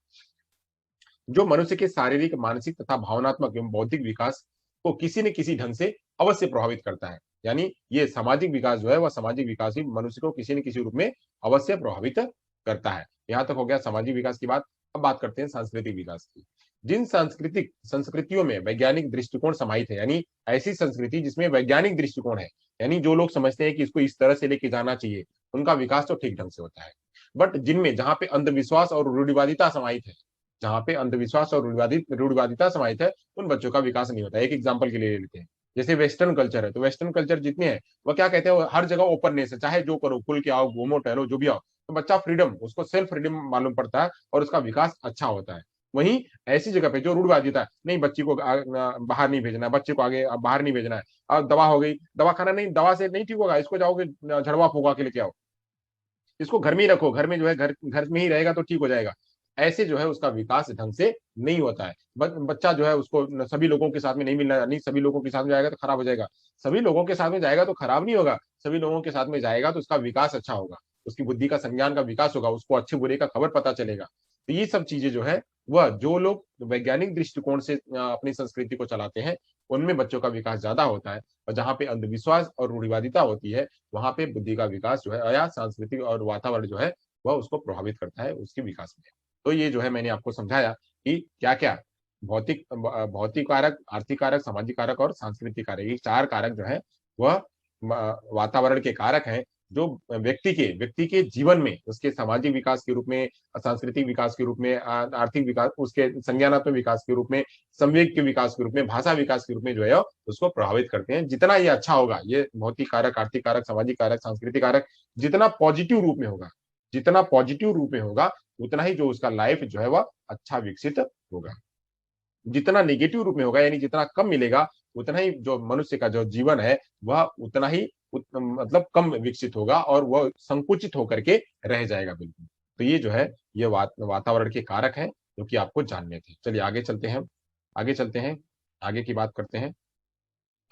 जो मनुष्य के शारीरिक, मानसिक तथा भावनात्मक एवं बौद्धिक विकास को किसी न किसी ढंग से अवश्य प्रभावित करता है। यानी ये सामाजिक विकास जो है वह सामाजिक विकास भी मनुष्य को किसी न किसी रूप में अवश्य प्रभावित करता है। यहाँ तक हो गया सामाजिक विकास की बात। अब बात करते हैं सांस्कृतिक विकास की। जिन सांस्कृतिक संस्कृतियों में वैज्ञानिक दृष्टिकोण समाहित है, यानी ऐसी संस्कृति जिसमें वैज्ञानिक दृष्टिकोण है, यानी जो लोग समझते हैं कि इसको इस तरह से लेके जाना चाहिए, उनका विकास तो ठीक ढंग से होता है। बट जिनमें, जहां पे अंधविश्वास और रूढ़िवादिता समाहित है, जहां पे अंधविश्वास और रूढ़िवादिता समाहित है, उन बच्चों का विकास नहीं होता है। एक एग्जाम्पल के लिए ले लेते हैं, जैसे वेस्टर्न कल्चर है, तो वेस्टर्न कल्चर जितने हैं वह क्या कहते हैं, हर जगह ओपननेस है, चाहे जो करो, खुल के आओ, घूमो टहलो, जो भी आओ, तो बच्चा फ्रीडम, उसको सेल्फ फ्रीडम मालूम पड़ता है और उसका विकास अच्छा होता है। वहीं ऐसी जगह पे जो रूढ़वादिता है, नहीं बच्ची को बाहर नहीं भेजना है, बच्चे को आगे बाहर नहीं भेजना है, अब दवा हो गई, दवा खाना नहीं, दवा से नहीं ठीक होगा, इसको जाओगे झड़वा फूका के लेके आओ, इसको घर में ही रखो, घर में जो है घर घर में ही रहेगा तो ठीक हो जाएगा। ऐसे जो है उसका विकास ढंग से नहीं होता है। बच्चा जो है उसको सभी लोगों के साथ में नहीं मिलना, नहीं सभी लोगों के साथ में जाएगा तो खराब हो जाएगा, सभी लोगों के साथ में जाएगा तो खराब नहीं होगा, सभी लोगों के साथ में जाएगा तो उसका विकास अच्छा होगा, उसकी बुद्धि का, संज्ञान का विकास होगा, उसको अच्छे बुरे का खबर पता चलेगा। तो ये सब चीजें जो है वह जो लोग वैज्ञानिक दृष्टिकोण से अपनी संस्कृति को चलाते हैं, उनमें बच्चों का विकास ज्यादा होता है। और जहाँ पे अंधविश्वास और रूढ़िवादिता होती है, वहां पे बुद्धि का विकास जो है या सांस्कृतिक और वातावरण जो है वह उसको प्रभावित करता है उसके विकास में। तो ये जो है मैंने आपको समझाया कि क्या क्या भौतिक कारक, आर्थिक कारक, सामाजिक कारक और सांस्कृतिक कारक, ये चार कारक जो है वह वातावरण के कारक हैं, जो व्यक्ति के जीवन में उसके सामाजिक विकास के रूप में, सांस्कृतिक विकास के रूप में, आर्थिक विकास, उसके संज्ञानात्मक विकास के रूप में, संवेग के विकास के रूप में, भाषा विकास के रूप में जो है उसको प्रभावित करते हैं। जितना ये अच्छा होगा, ये भौतिक कारक, आर्थिक कारक, सामाजिक कारक, सांस्कृतिक कारक जितना पॉजिटिव रूप में होगा, जितना पॉजिटिव रूप में होगा, उतना ही जो उसका लाइफ जो है वह अच्छा विकसित होगा। जितना नेगेटिव रूप में होगा, यानी जितना कम मिलेगा, उतना ही जो मनुष्य का जो जीवन है वह उतना ही मतलब कम विकसित होगा और वह संकुचित होकर के रह जाएगा बिल्कुल। तो ये जो है ये वातावरण के कारक हैं जो कि आपको जानने थे। चलिए आगे चलते हैं, आगे चलते हैं, आगे की बात करते हैं।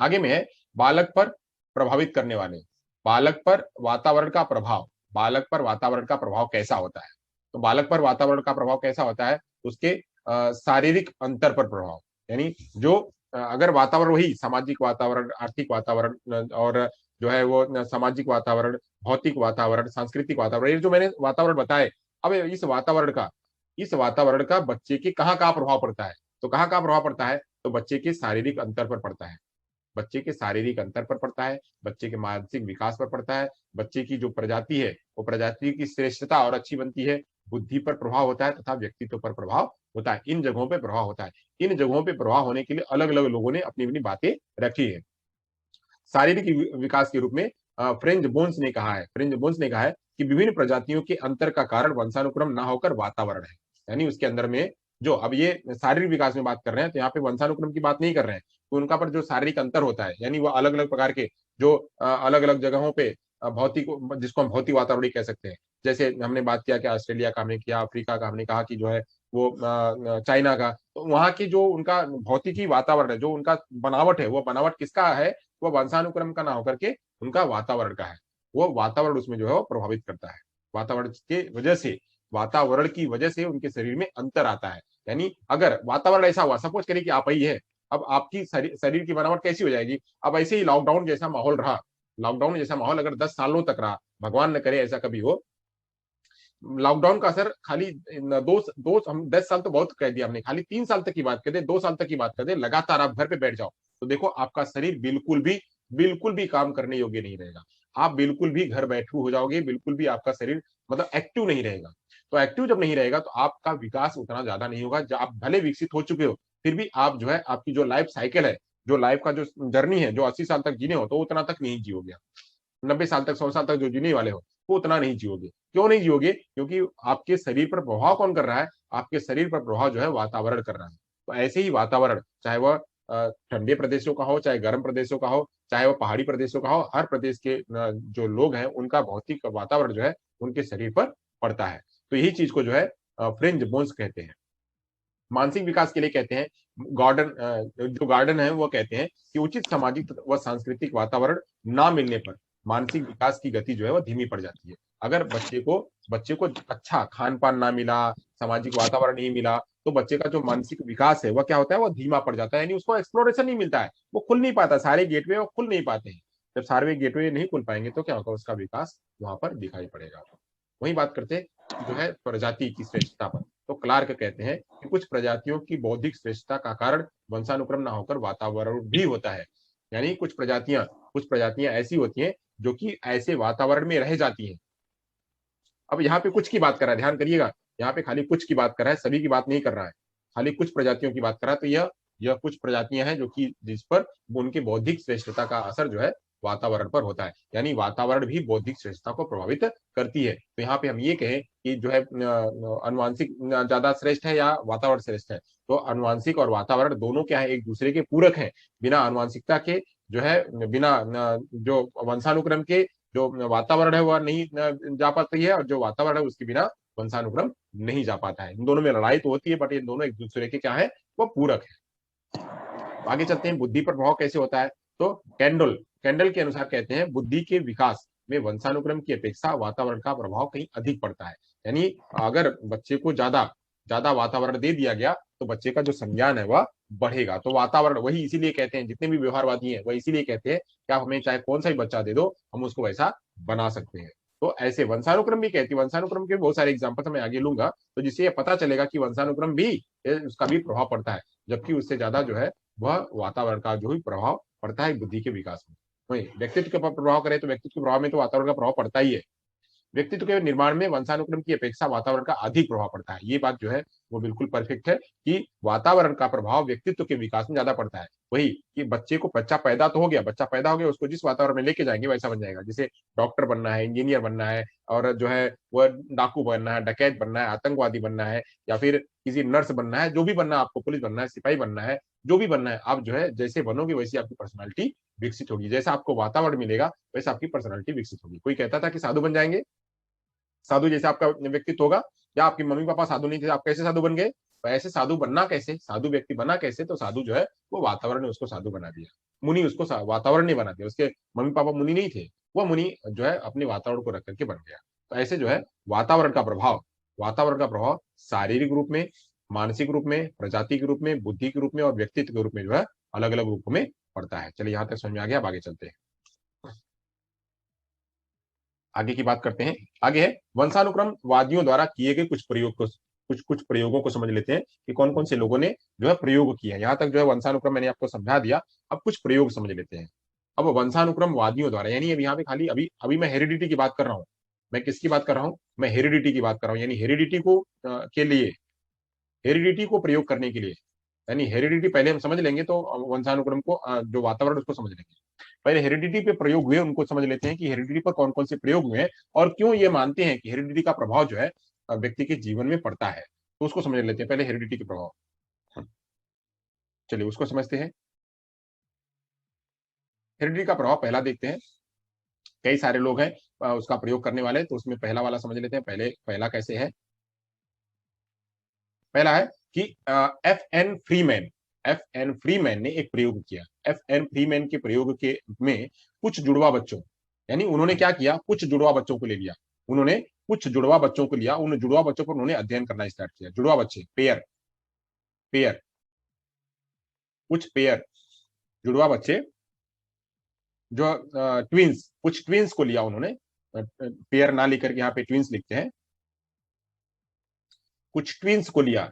आगे में है बालक पर प्रभावित करने वाले, बालक पर वातावरण का प्रभाव, बालक पर वातावरण का प्रभाव कैसा होता है। तो बालक पर वातावरण का प्रभाव कैसा होता है, उसके शारीरिक अंतर पर प्रभाव, यानी जो अगर वातावरण वही सामाजिक वातावरण, आर्थिक वातावरण और जो है वो सामाजिक वातावरण, भौतिक वातावरण, सांस्कृतिक वातावरण, ये जो मैंने वातावरण बताए, अब इस वातावरण का बच्चे के कहाँ-कहाँ प्रभाव पड़ता है? तो कहाँ-कहाँ प्रभाव पड़ता है? तो बच्चे के शारीरिक अंतर पर पड़ता है। बच्चे के शारीरिक अंतर पर पड़ता है, बच्चे के मानसिक विकास पर पड़ता है, बच्चे की जो प्रजाति है, वो प्रजाति की श्रेष्ठता और अच्छी बनती है, बुद्धि पर प्रभाव होता है तथा व्यक्तित्व पर प्रभाव होता है। इन जगहों पे प्रभाव होता है। इन जगहों पे प्रभाव होने के लिए अलग-अलग लोगों ने अपनी-अपनी बातें रखी है। शारीरिक विकास के रूप में फ्रेंज बोन्स ने कहा है कि विभिन्न प्रजातियों के अंतर का कारण वंशानुक्रम ना होकर वातावरण है। यानी उसके अंदर में जो अब ये शारीरिक विकास में बात कर रहे हैं, तो यहाँ पे वंशानुक्रम की बात नहीं कर रहे हैं। तो उनका पर जो शारीरिक अंतर होता है, यानी वो अलग-अलग प्रकार के जो अलग-अलग जगहों पे भौतिक जिसको हम भौतिक वातावरण ही कह सकते हैं। जैसे हमने बात किया कि ऑस्ट्रेलिया का हमने किया, अफ्रीका का हमने कहा कि जो है वो चाइना का, तो वहाँ की जो उनका भौतिकी वातावरण है, जो उनका बनावट है, वो बनावट किसका है? वो वंशानुक्रम का ना होकर के उनका वातावरण का है। वो वातावरण उसमें जो है वो प्रभावित करता है। वातावरण के वजह से वातावरण की वजह से उनके शरीर में अंतर आता है। यानी अगर वातावरण ऐसा हुआ, सपोज करिए कि आप ही है, अब आपकी शरीर की बनावट कैसी हो जाएगी? अब ऐसे ही लॉकडाउन जैसा माहौल अगर 10 सालों तक रहा, भगवान न करे ऐसा कभी हो, लॉकडाउन का असर खाली न 2 2 हम 10 साल तो बहुत कह दिया हमने, खाली 3 साल तक की बात कर दें, 2 साल तक की बात कर दें, लगातार आप घर पे बैठ जाओ, तो देखो आपका शरीर बिल्कुल भी काम करने योग्य नहीं रहेगा। आप बिल्कुल भी घर बैठू हो जाओगे, बिल्कुल भी आपका शरीर मतलब एक्टिव नहीं रहेगा। तो एक्टिव जब नहीं रहेगा तो आपका विकास उतना ज़्यादा नहीं होगा। ज आप भले विकसित हो चुके हो, फिर भी आप जो है आपकी जो लाइफ साइकिल है, जो लाइफ का जो जर्नी है, जो 80 साल तक जीने हो, तो उतना तक नहीं जियोगे आप। 90 साल तक, 100 साल तक जो जीने वाले हो, वो उतना नहीं जियोगे। क्यों नहीं जियोगे? क्योंकि आपके शरीर पर प्रभाव कौन कर रहा है? आपके शरीर पर प्रभाव जो है वातावरण कर रहा है। तो ऐसे ही वातावरण, चाहे वह ठंडे प्रदेशों का हो, चाहे गर्म प्रदेशों का हो, चाहे वो पहाड़ी प्रदेशों का हो, हर प्रदेश के जो लोग हैं, उनका भौतिक वातावरण जो है, उनके शरीर पर पड़ता है। तो यही चीज़ को जो है फ्रिंज बोन्स कहते हैं। मानसिक विकास के लिए कहते हैं जो गार्डन है वो कहते हैं कि उचित सामाजिक व सांस्कृतिक वातावरण ना मिलने पर मानसिक विकास की गति जो है वो धीमी पड़ जाती है। अगर बच्चे को अच्छा खान-पान ना मिला, सामाजिक वातावरण नहीं मिला, तो बच्चे का जो मानसिक विकास है वह क्या होता है, वो धीमा पड़ जाता है, यानी उसको एक्सप्लोरेशन नहीं मिलता है, वो खुल नहीं पाता, सारे गेटवे वो खुल नहीं पाते हैं। जब सारे गेटवे नहीं खुल पाएँगे तो क्या होगा, उसका विकास वहाँ पर दिखाई पड़ेगा। वहीं बात करते हैं जो है प्रजाति की श्रेष्ठता पर। तो क्लार्क कहते हैं कि कुछ प्रजातियों की बौद्धिक श्रेष्ठता का कारण वंशानुक्रम ना होकर वातावरण भी होता है। यानी कुछ प्रजातियां ऐसी होती हैं जो कि ऐसे वातावरण में रह जाती हैं। अब यहाँ पे कुछ की बात कर रहा है, ध्यान करिएगा, यहाँ पे खाली कुछ की बात कर रहा है, सभी की बात नहीं कर रहा है। खाली कुछ प्रजातियों की बात कर रहा है, तो यह कुछ प्रजातियां हैं जो कि जिस पर उनके बौद्धिक श्रेष्ठता का असर जो है वातावरण पर होता है। यानी वातावरण भी बौद्धिक श्रेष्ठता को प्रभावित करती है। तो यहाँ पे हम ये कहें कि जो है आनुवांशिक ज्यादा श्रेष्ठ है या वातावरण श्रेष्ठ है, तो आनुवांशिक और वातावरण दोनों क्या है, एक दूसरे के पूरक हैं। बिना आनुवांशिकता के जो है बिना जो वंशानुक्रम के जो वातावरण है वह नहीं जा पाती है, और जो वातावरण है उसके बिना वंशानुक्रम नहीं जा पाता है। इन दोनों में लड़ाई तो होती है, बट ये दोनों एक दूसरे के क्या है, वो पूरक है। तो आगे चलते हैं, बुद्धि पर प्रभाव कैसे होता है? तो कैंडल के अनुसार कहते हैं बुद्धि के विकास में वंशानुक्रम की अपेक्षा वातावरण का प्रभाव कहीं अधिक पड़ता है। यानी अगर बच्चे को ज्यादा ज्यादा वातावरण दे दिया गया तो बच्चे का जो संज्ञान है वह बढ़ेगा। तो वातावरण वही इसीलिए कहते हैं, जितने भी व्यवहारवादी हैं वह इसीलिए कहते हैं कि आप हमें चाहे कौन सा ही बच्चा दे दो, हम उसको वैसा बना सकते हैं। तो ऐसे वंशानुक्रम भी कहती है, वंशानुक्रम के बहुत सारे एग्जाम्पल मैं आगे लूंगा, तो जिससे ये पता चलेगा कि वंशानुक्रम भी उसका भी प्रभाव पड़ता है, जबकि उससे ज्यादा जो है वह वातावरण का जो भी प्रभाव पड़ता है बुद्धि के विकास में। वही व्यक्तित्व के ऊपर प्रभाव करे तो व्यक्तित्व के प्रभाव में तो वातावरण का प्रभाव पड़ता ही है। व्यक्तित्व के निर्माण में वंशानुक्रम की अपेक्षा वातावरण का अधिक प्रभाव पड़ता है। ये बात जो है वो बिल्कुल परफेक्ट है कि वातावरण का प्रभाव व्यक्तित्व के विकास में ज्यादा पड़ता है। वही कि बच्चा पैदा तो हो गया, बच्चा पैदा हो गया, उसको जिस वातावरण में लेके जाएंगे वैसा बन जाएगा। जैसे डॉक्टर बनना है, इंजीनियर बनना है, और जो है वह डाकू बनना है, डकैत बनना है, आतंकवादी बनना है, या फिर किसी नर्स बनना है, जो भी बनना है आपको, पुलिस बनना है, सिपाही बनना है, जो भी बनना है, आप जो है जैसे बनोगे वैसी आपकी पर्सनैलिटी विकसित होगी। जैसा आपको वातावरण मिलेगा वैसा आपकी पर्सनैलिटी विकसित होगी। कोई कहता था कि साधु बन जाएंगे, साधु जैसे आपका व्यक्तित्व होगा, या आपके मम्मी पापा साधु नहीं थे, आप कैसे साधु बन गए? तो ऐसे साधु बनना कैसे, साधु व्यक्ति बना कैसे? तो साधु जो है वो वातावरण ने उसको साधु बना दिया। मुनि उसको वातावरण ने बना दिया, उसके मम्मी पापा मुनि नहीं थे, वो मुनि जो है अपने वातावरण को रख करके बन गया। तो ऐसे जो है वातावरण का प्रभाव शारीरिक रूप में, मानसिक रूप में, प्रजाति के रूप में, बुद्धि के रूप में और व्यक्तित्व के रूप में जो है अलग अलग रूपों में पड़ता है। चलिए यहां तक समझ में आ गया, अब आगे चलते हैं, आगे की बात करते हैं। आगे है वंशानुक्रमवादियों द्वारा किए गए कुछ प्रयोगों को समझ लेते हैं कि कौन कौन से लोगों ने जो है प्रयोग किया है। यहां तक जो है वंशानुक्रम मैंने आपको समझा दिया, अब कुछ प्रयोग समझ लेते हैं। अब वंशानुक्रमवादियों द्वारा, यानी अब यहाँ पे खाली अभी अभी मैं हेरिडिटी की बात कर रहा हूँ। मैं किसकी बात कर रहा हूँ? मैं हेरिडिटी की बात कर रहा हूँ, यानी हेरिडिटी को के लिए, हेरिडिटी को प्रयोग करने के लिए, यानी हेरिडिटी पहले हम समझ लेंगे तो वंशानुक्रम को जो वातावरण उसको समझ लेंगे। पहले हेरिडिटी पे प्रयोग हुए उनको समझ लेते हैं कि हेरिडिटी पर कौन कौन से प्रयोग हुए हैं और क्यों ये मानते हैं कि हेरिडिटी का प्रभाव जो है व्यक्ति के जीवन में पड़ता है। तो उसको समझ लेते हैं पहले, हेरिडिटी के प्रभाव। चलिए उसको समझते हैं। हेरिडिटी का प्रभाव पहला देखते हैं। कई सारे लोग हैं उसका प्रयोग करने वाले, तो उसमें पहला वाला समझ लेते हैं। पहले पहला कैसे है? पहला है कि एफ एन फ्रीमैन ने एक प्रयोग किया। एफ एन फ्रीमैन के प्रयोग के में कुछ जुड़वा बच्चों, यानी उन्होंने क्या किया, कुछ जुड़वा बच्चों को ले लिया। उन्होंने कुछ जुड़वा बच्चों को लिया, उन जुड़वा बच्चों पर उन्होंने अध्ययन करना स्टार्ट किया। जुड़वा बच्चे, पेयर, पेयर, कुछ पेयर, जुड़वा बच्चे जो ट्विंस, कुछ ट्विंस को लिया उन्होंने। पेयर ना लेकर के यहाँ पे ट्विंस लिखते हैं। कुछ ट्विंस को लिया,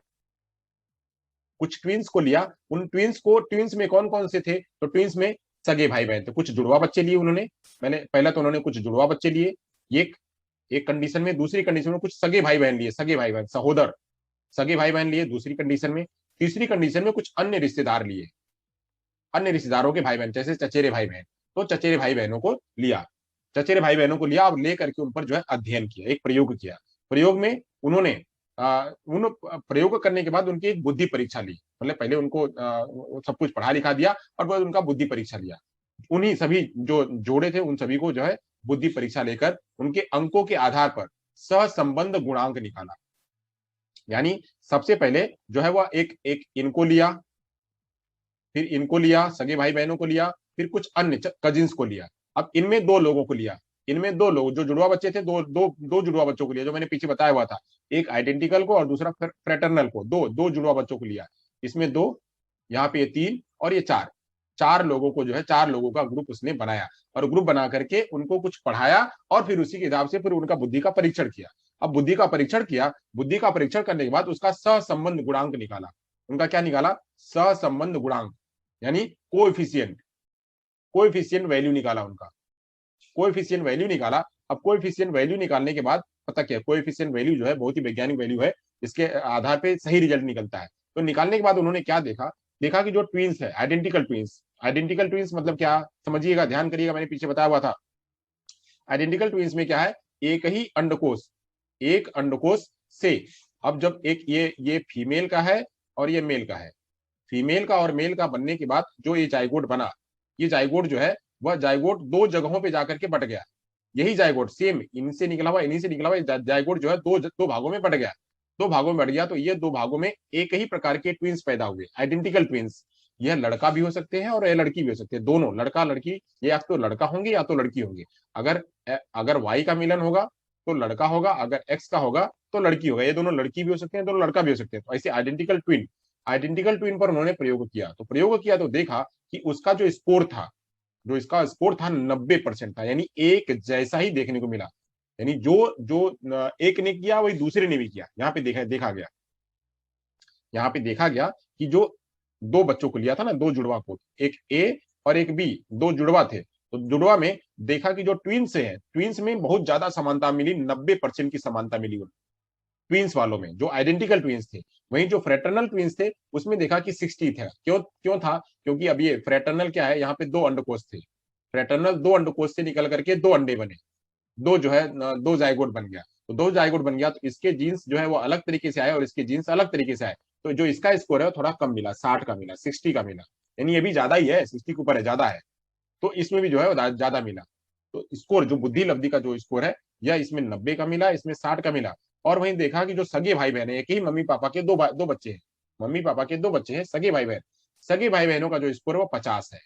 कुछ ट्विंस को लिया। उन ट्विंस को, ट्विंस में कौन कौन से थे? तो ट्विंस में सगे भाई बहन थे। कुछ जुड़वा बच्चे लिए उन्होंने, मैंने पहला तो उन्होंने कुछ जुड़वा बच्चे लिए एक एक कंडीशन में। दूसरी कंडीशन में कुछ सगे भाई बहन लिए, सगे भाई बहन, सहोदर, सगे भाई बहन लिए दूसरी कंडीशन में। तीसरी कंडीशन में कुछ अन्य रिश्तेदार लिए, अन्य रिश्तेदारों के भाई बहन, जैसे चचेरे भाई बहन। तो चचेरे भाई बहनों को लिया, चचेरे भाई बहनों को लिया और लेकर के उन पर जो है अध्ययन किया, एक प्रयोग किया। प्रयोग में उन्होंने उन प्रयोग करने के बाद उनकी एक बुद्धि परीक्षा ली। मतलब पहले उनको सब कुछ पढ़ा लिखा दिया और बाद उनका बुद्धि परीक्षा लिया। उन्हीं सभी जो जोड़े थे उन सभी को जो है बुद्धि परीक्षा लेकर उनके अंकों के आधार पर सहसंबंध गुणांक निकाला। यानी सबसे पहले जो है वह एक एक इनको लिया, फिर इनको लिया, सगे भाई बहनों को लिया, फिर कुछ अन्य कजिन्स को लिया। अब इनमें दो लोगों को लिया, इनमें दो लोग जो जुड़वा बच्चे थे, दो जुड़वा बच्चों को लिया, जो मैंने पीछे बताया हुआ था। एक आइडेंटिकल को और दूसरा फ्रेटर्नल को, दो दो जुड़वा बच्चों को लिया। इसमें दो, यहाँ पे ये तीन और ये चार, चार लोगों को जो है, चार लोगों का ग्रुप उसने बनाया और ग्रुप बना करके उनको कुछ पढ़ाया और फिर उसी के हिसाब से फिर उनका बुद्धि का परीक्षण किया। अब बुद्धि का परीक्षण किया, बुद्धि का परीक्षण करने के बाद उसका सहसंबंध गुणांक निकाला। उनका क्या निकाला? सहसंबंध गुणांक, यानी कोएफिशिएंट, कोएफिशिएंट वैल्यू निकाला उनका, कोएफिशिएंट वैल्यू निकाला। अब कोएफिशिएंट वैल्यू निकालने के बाद पता क्या, कोएफिशिएंट वैल्यू जो है बहुत ही वैज्ञानिक वैल्यू है, इसके आधार पे सही रिजल्ट निकलता है। तो निकालने के बाद उन्होंने क्या देखा, देखा कि जो ट्विंस है, आइडेंटिकल ट्विंस, आइडेंटिकल ट्विंस मतलब क्या समझिएगा, ध्यान करिएगा, मैंने पीछे बताया हुआ था। आइडेंटिकल ट्विंस में क्या है, एक ही अंडकोश, एक अंडकोश से, अब जब एक ये फीमेल का है और ये मेल का है, फीमेल का और मेल का बनने के बाद जो ये जाइगोट बना, ये जाइगोट जो है वह जाइगोट दो जगहों पे जाकर के बट गया। यही जाइगोट सेम इनसे निकला हुआ, इन्हीं से निकला हुआ जाइगोट जो है दो भागों में बट गया, दो भागों में बट गया। तो ये दो भागों में एक ही प्रकार के ट्विंस पैदा हुए, आइडेंटिकल ट्विंस। यह लड़का भी हो सकते हैं और यह लड़की भी हो सकती है, दोनों, लड़का लड़की, ये या तो लड़का होंगे या तो लड़की होंगे। अगर अगर वाई का मिलन होगा तो लड़का होगा, अगर एक्स का होगा तो लड़की होगा। ये दोनों लड़की भी हो सकते हैं, दोनों लड़का भी हो सकते हैं। तो ऐसे आइडेंटिकल ट्विन, आइडेंटिकल ट्विन पर उन्होंने प्रयोग किया। तो प्रयोग किया तो देखा कि उसका जो स्कोर था, जो इसका स्कोर था 90% था, यानी एक जैसा ही देखने को मिला। यानी जो जो एक ने किया वही दूसरे ने भी किया। यहाँ पे देखा गया, यहाँ पे देखा गया कि जो दो बच्चों को लिया था ना, दो जुड़वा को, एक ए और एक बी, दो जुड़वा थे। तो जुड़वा में देखा कि जो ट्विंस है, ट्विंस में बहुत ज्यादा समानता मिली, 90% की समानता मिली उन ट्विंस वालों में, जो आइडेंटिकल ट्विंस थे। वहीं जो फ्रेटर्नल ट्विंस थे उसमें देखा कि 60 था। क्यों क्यों था? क्योंकि अब ये फ्रेटर्नल क्या है, यहाँ पे दो अंडकोश थे, फ्रेटर्नल दो अंडकोश से निकल करके दो अंडे बने, दो जो है दो जाइगोट बन गया। तो दो जाइगोट बन गया तो इसके जीन्स जो है वो अलग तरीके से आए और इसके जीन्स अलग तरीके से आए। तो जो इसका स्कोर है वो थोड़ा कम मिला, 60 का मिला, 60 का मिला, यानी ये भी ज्यादा ही है, 60 के ऊपर है, ज्यादा है। तो इसमें भी जो है ज्यादा मिला। तो स्कोर जो बुद्धि लब्धि का जो स्कोर है, यह इसमें 90 का मिला, इसमें 60 का मिला। और वहीं देखा कि जो सगे भाई बहन है, एक ही मम्मी पापा के दो बच्चे हैं, मम्मी पापा के दो बच्चे हैं, सगे भाई बहन, सगे भाई बहनों का जो स्कोर है वो 50 है।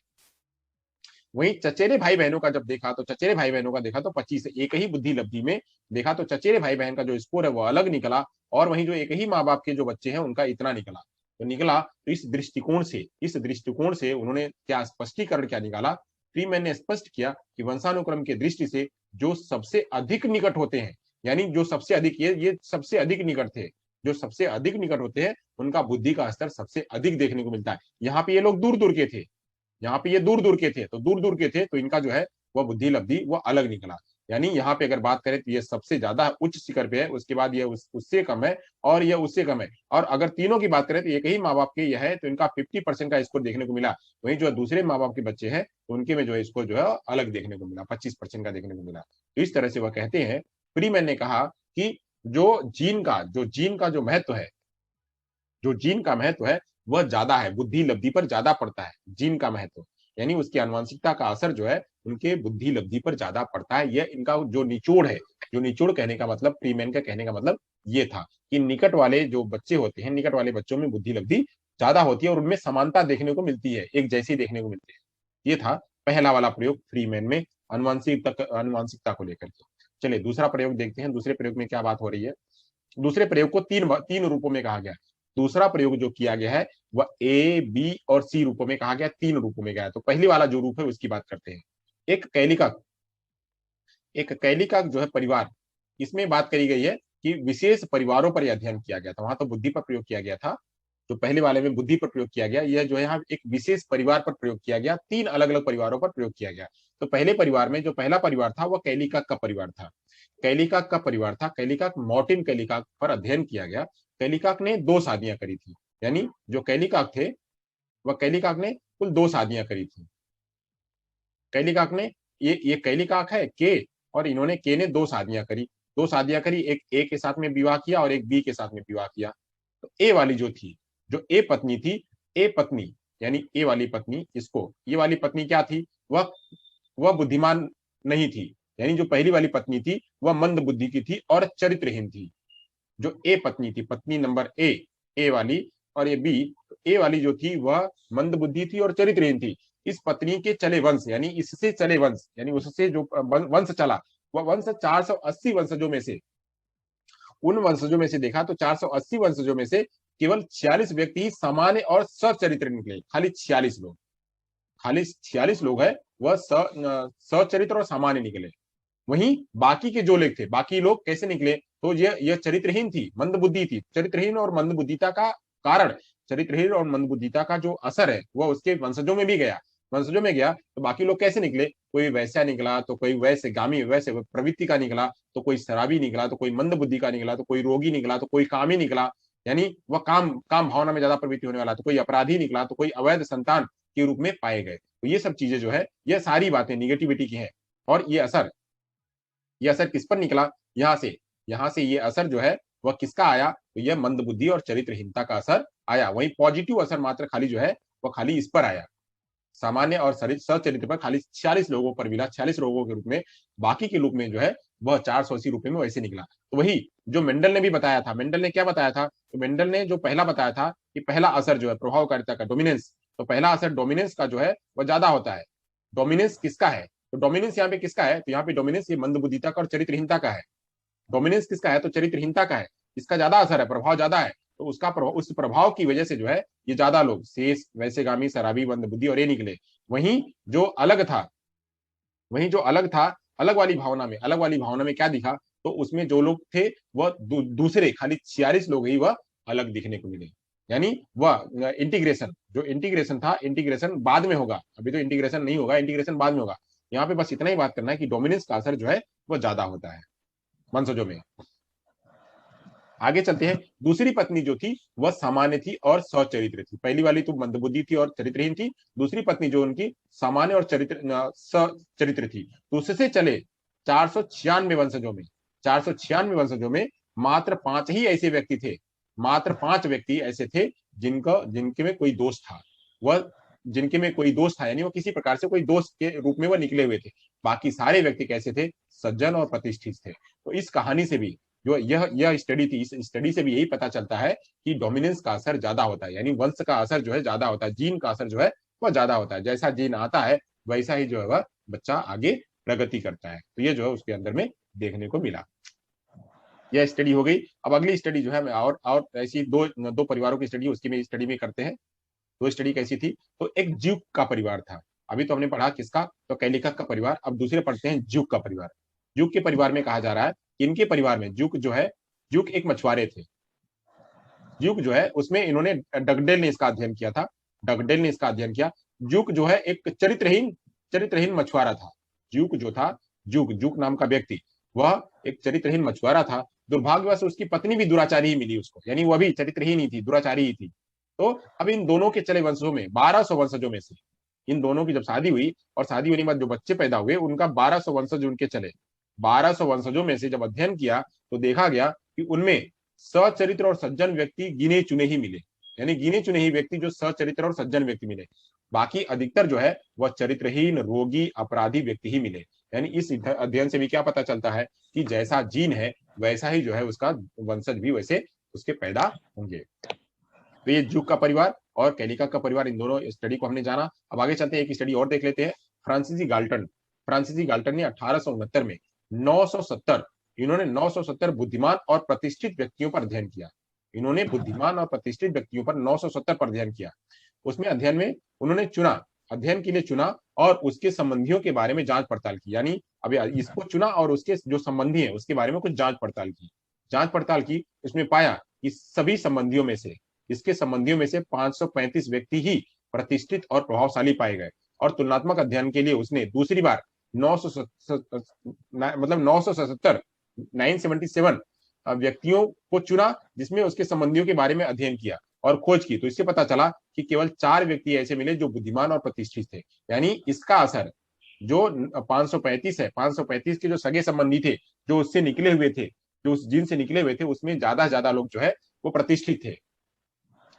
वहीं चचेरे भाई बहनों का जब देखा तो चचेरे भाई बहनों का देखा तो 25 एक ही बुद्धि लब्धि में देखा तो चचेरे भाई बहन का जो स्कोर है वो अलग निकला, और वहीं जो एक ही माँ बाप के जो बच्चे हैं उनका इतना निकला। तो निकला, तो इस दृष्टिकोण से उन्होंने क्या स्पष्टीकरण क्या निकाला, फ्रीमैन ने स्पष्ट किया कि वंशानुक्रम की दृष्टि से जो सबसे अधिक निकट होते हैं, यानी जो सबसे अधिक, ये सबसे अधिक निकट थे, जो सबसे अधिक निकट होते हैं उनका बुद्धि का स्तर सबसे अधिक देखने को मिलता है। यहाँ पे ये लोग दूर दूर के थे, यहाँ पे ये दूर दूर के थे, तो दूर दूर के थे तो इनका जो है वह बुद्धि लब्धि वो अलग निकला। यानी यहाँ पे अगर बात करें तो ये सबसे ज्यादा उच्च शिखर पे है, उसके बाद ये उससे कम है, और ये उससे कम है। और अगर तीनों की बात करें तो एक ही माँ बाप के यह है तो इनका 50% का स्कोर देखने को मिला। वहीं जो दूसरे माँ बाप के बच्चे हैं तो उनके में जो है स्कोर जो है अलग देखने को मिला, 25% का देखने को मिला। तो इस तरह से वह कहते हैं, फ्रीमैन ने कहा कि जो जीन का जो महत्व है, जो जीन का महत्व है वह ज्यादा है, बुद्धि लब्धि पर ज्यादा पड़ता है जीन का महत्व, यानी उसकी आनुवंशिकता का असर जो है उनके बुद्धि लब्धि पर ज्यादा पड़ता है। यह इनका जो निचोड़ है, जो निचोड़ कहने का मतलब, फ्रीमैन का कहने का मतलब ये था कि निकट वाले जो बच्चे होते हैं, निकट वाले बच्चों में बुद्धि लब्धि ज्यादा होती है और उनमें समानता देखने को मिलती है, एक जैसी देखने को मिलती है। ये था पहला वाला प्रयोग फ्रीमैन में आनुवंशिकता को लेकर के। चलिए दूसरा प्रयोग देखते हैं, दूसरे प्रयोग में क्या बात हो रही है। दूसरे प्रयोग को तीन तीन रूपों में कहा गया। दूसरा प्रयोग जो किया गया है वह ए, बी और सी रूपों में कहा गया, तीन रूपों में गया है। तो पहली वाला जो रूप है उसकी बात करते हैं। एक कैलिका, एक कैलिका जो है परिवार, इसमें बात करी गई है कि विशेष परिवारों पर यह अध्ययन किया गया था, वहां तो बुद्धि पर प्रयोग किया गया था, जो पहले वाले में बुद्धि पर प्रयोग किया गया, यह जो है यहाँ एक विशेष परिवार पर प्रयोग किया गया, तीन अलग अलग परिवारों पर प्रयोग किया गया। तो पहले परिवार में जो पहला परिवार था वह कैलिका का परिवार था, कैलिका का परिवार था, कैलिका मॉर्टिन कैलिका पर अध्ययन किया गया। कैलिका ने 2 शादियां करी थी, यानी जो कैलिका थे वह कैलिका ने कुल 2 शादियां करी थी। कैलिका ने ये कैलिका है के, और इन्होंने के ने 2 शादियां करी, 2 शादियां करी, एक ए के साथ में विवाह किया और एक बी के साथ में विवाह किया। तो ए वाली जो थी, जो ए पत्नी थी, ए पत्नी यानी ए वाली पत्नी, इसको ये वाली पत्नी क्या थी, वह बुद्धिमान नहीं थी, यानी जो पहली वाली पत्नी थी वह मंद बुद्धि की थी और चरित्रहीन थी। जो ए पत्नी थी, पत्नी नंबर ए वाली, और ये बी, ए वाली जो थी वह मंद बुद्धि थी और चरित्रहीन थी। इस पत्नी के चले वंश, यानी इससे चले वंश, यानी उससे जो वंश चला, वह वंश 480 वंशजों में से, उन वंशजों में से देखा तो 480 वंशजों में से केवल 46 व्यक्ति ही सामान्य और सचरित्र निकले, खाली 46 लोग, खाली 46 लोग है वह सचरित्र और सामान्य निकले। वहीं बाकी के जो लोग थे, बाकी लोग कैसे निकले, तो यह चरित्रहीन थी, मंदबुद्धि थी, चरित्रहीन और मंदबुद्धिता का कारण, चरित्रहीन और मंदबुद्धिता का जो असर है वह उसके वंशजों में भी गया, वंशजों में गया। तो बाकी लोग कैसे निकले, कोई वैश्या निकला, तो कोई वैश्य गामी वैश्य प्रवृत्ति का निकला, तो कोई शराबी निकला, तो कोई मंद बुद्धि का निकला, तो कोई रोगी निकला, तो कोई कामी निकला, यानी वह काम काम भावना में ज्यादा प्रवृत्ति होने वाला, तो कोई अपराधी निकला, तो कोई अवैध संतान के रूप में पाए गए। तो ये सब चीजें जो है, यह सारी बातें निगेटिविटी की हैं। और ये असर किस पर निकला, यहाँ से ये असर जो है वह किसका आया, तो यह मंदबुद्धि और चरित्रहीनता का असर आया। वहीं पॉजिटिव असर मात्र खाली जो है वह खाली इस पर आया, सामान्य और सचरित्र पर खाली 46 लोगों पर मिला, 46 लोगों के रूप में। बाकी के रूप में जो है वह 480 रुपए में वैसे निकला। तो वही जो मेंडल ने भी बताया था, मेंडल ने क्या बताया था, तो मेंडल ने जो पहला बताया था कि पहला असर जो है प्रभावकारिता का, डोमिनेंस, तो पहला असर डोमिनेंस का जो है वह ज्यादा होता है। डोमिनेंस किसका है, तो डोमिनेंस यहाँ पे किसका है, तो यहाँ पे डोमिनेंस ये मंदबुद्धिता का और चरित्रहीनता का है। डोमिनेंस किसका है, तो चरित्रहीनता का है, इसका ज्यादा असर है, प्रभाव ज्यादा है। तो उस प्रभाव की वजह से जो है ये ज्यादा लोग शेष, वैश्यगामी, शराबी, मंदबुद्धि और ये निकले। वहीं जो अलग था, वहीं जो अलग था, अलग वाली भावना में क्या दिखा, तो उसमें जो लोग थे वह दूसरे खाली 46 लोग ही वह अलग दिखने को मिले। यानी वह इंटीग्रेशन, जो इंटीग्रेशन था, इंटीग्रेशन बाद में होगा, अभी तो इंटीग्रेशन नहीं होगा, इंटीग्रेशन बाद में होगा। यहाँ पे बस इतना ही बात करना है कि डोमिनेंस का असर जो है वह ज्यादा होता है वंशजों में। आगे चलते हैं। दूसरी पत्नी जो थी वह सामान्य थी और सचरित्र थी, पहली वाली तो मंदबुद्धि थी और चरित्रहीन थी, दूसरी पत्नी जो उनकी सामान्य और सचरित्र थी। तो उससे चले 496 वंशजों में, 496 वंशजों में मात्र 5 ही ऐसे व्यक्ति थे, मात्र 5 व्यक्ति ऐसे थे जिनके में कोई दोष था, वह जिनके में कोई दोष था, यानी वो किसी प्रकार से कोई दोष के रूप में वह निकले हुए थे। बाकी सारे व्यक्ति कैसे थे, सज्जन और प्रतिष्ठित थे। तो इस कहानी से भी जो यह स्टडी थी, इस स्टडी से भी यही पता चलता है कि डोमिनेंस का असर ज्यादा होता है, यानी वंश का असर जो है ज्यादा होता है, जीन का असर जो है वह ज्यादा होता है। जैसा जीन आता है वैसा ही जो है वह बच्चा आगे प्रगति करता है। तो ये जो है उसके अंदर में देखने को मिला। यह स्टडी हो गई। अब अगली स्टडी जो है मैं और ऐसी दो दो परिवारों की स्टडी उसकी में स्टडी में करते हैं। दो स्टडी कैसी थी? तो एक ज्यूक का परिवार था। अभी तो हमने पढ़ा किसका? तो कैलिकस का परिवार। अब दूसरे पढ़ते हैं ज्यूक का परिवार। ज्यूक के परिवार में कहा जा रहा है कि इनके परिवार में ज्यूक जो है, ज्यूक एक मछुआरे थे। ज्यूक जो है उसमें इन्होंने डगडेल ने इसका अध्ययन किया था। डगडेल ने इसका अध्ययन किया। ज्यूक जो है एक चरित्रहीन मछुआरा था। ज्यूक जो था, ज्यूक ज्यूक नाम का व्यक्ति, वह एक चरित्रहीन मछुआरा था। दुर्भाग्यवश उसकी पत्नी भी दुराचारी ही मिली उसको, यानी वह भी चरित्रहीन ही थी, दुराचारी ही थी। तो अब इन दोनों के चले वंशों में 1200 वंशजों में से इन दोनों की जब शादी हुई और शादी होने के बाद जो बच्चे पैदा हुए उनका 1200 वंशज उनके चले। 1200 वंशजों में से जब अध्ययन किया तो देखा गया कि उनमें सचरित्र और सज्जन व्यक्ति गिने चुने ही मिले, यानी गिने चुने ही व्यक्ति जो सचरित्र और सज्जन व्यक्ति मिले। बाकी अधिकतर जो है वह चरित्रहीन, रोगी, अपराधी व्यक्ति ही मिले। यानी इस अध्ययन से भी क्या पता चलता है कि जैसा जीन है वैसा ही जो है उसका वंशज भी वैसे उसके पैदा होंगे। तो ये ज्यूक का परिवार और कैलिका का परिवार, इन दोनों स्टडी को हमने जाना। अब आगे चलते हैं, एक स्टडी और देख लेते हैं। फ्रांसीसी गाल्टन ने 1869 में 970 इन्होंने 970 बुद्धिमान और प्रतिष्ठित व्यक्तियों पर अध्ययन किया। इन्होंने बुद्धिमान और प्रतिष्ठित व्यक्तियों पर 970 पर अध्ययन किया। उसमें अध्ययन में उन्होंने अध्ययन के लिए चुना और उसके संबंधियों के बारे में जांच पड़ताल की। यानी अभी इसको चुना और उसके जो संबंधी है उसके बारे में कुछ जांच पड़ताल की। उसमें पाया कि सभी संबंधियों में से इसके संबंधियों में से 535 व्यक्ति ही प्रतिष्ठित और प्रभावशाली पाए गए। और तुलनात्मक अध्ययन के लिए उसने दूसरी बार 977 977 व्यक्तियों को चुना जिसमें उसके संबंधियों के बारे में अध्ययन किया और खोज की। तो इससे पता चला कि केवल 4 व्यक्ति ऐसे मिले जो बुद्धिमान और प्रतिष्ठित थे। यानी इसका असर जो 535 है, 535 के जो सगे संबंधी थे, जो उससे निकले हुए थे, जो उस जीन से निकले हुए थे, उसमें ज्यादा लोग जो है वो प्रतिष्ठित थे।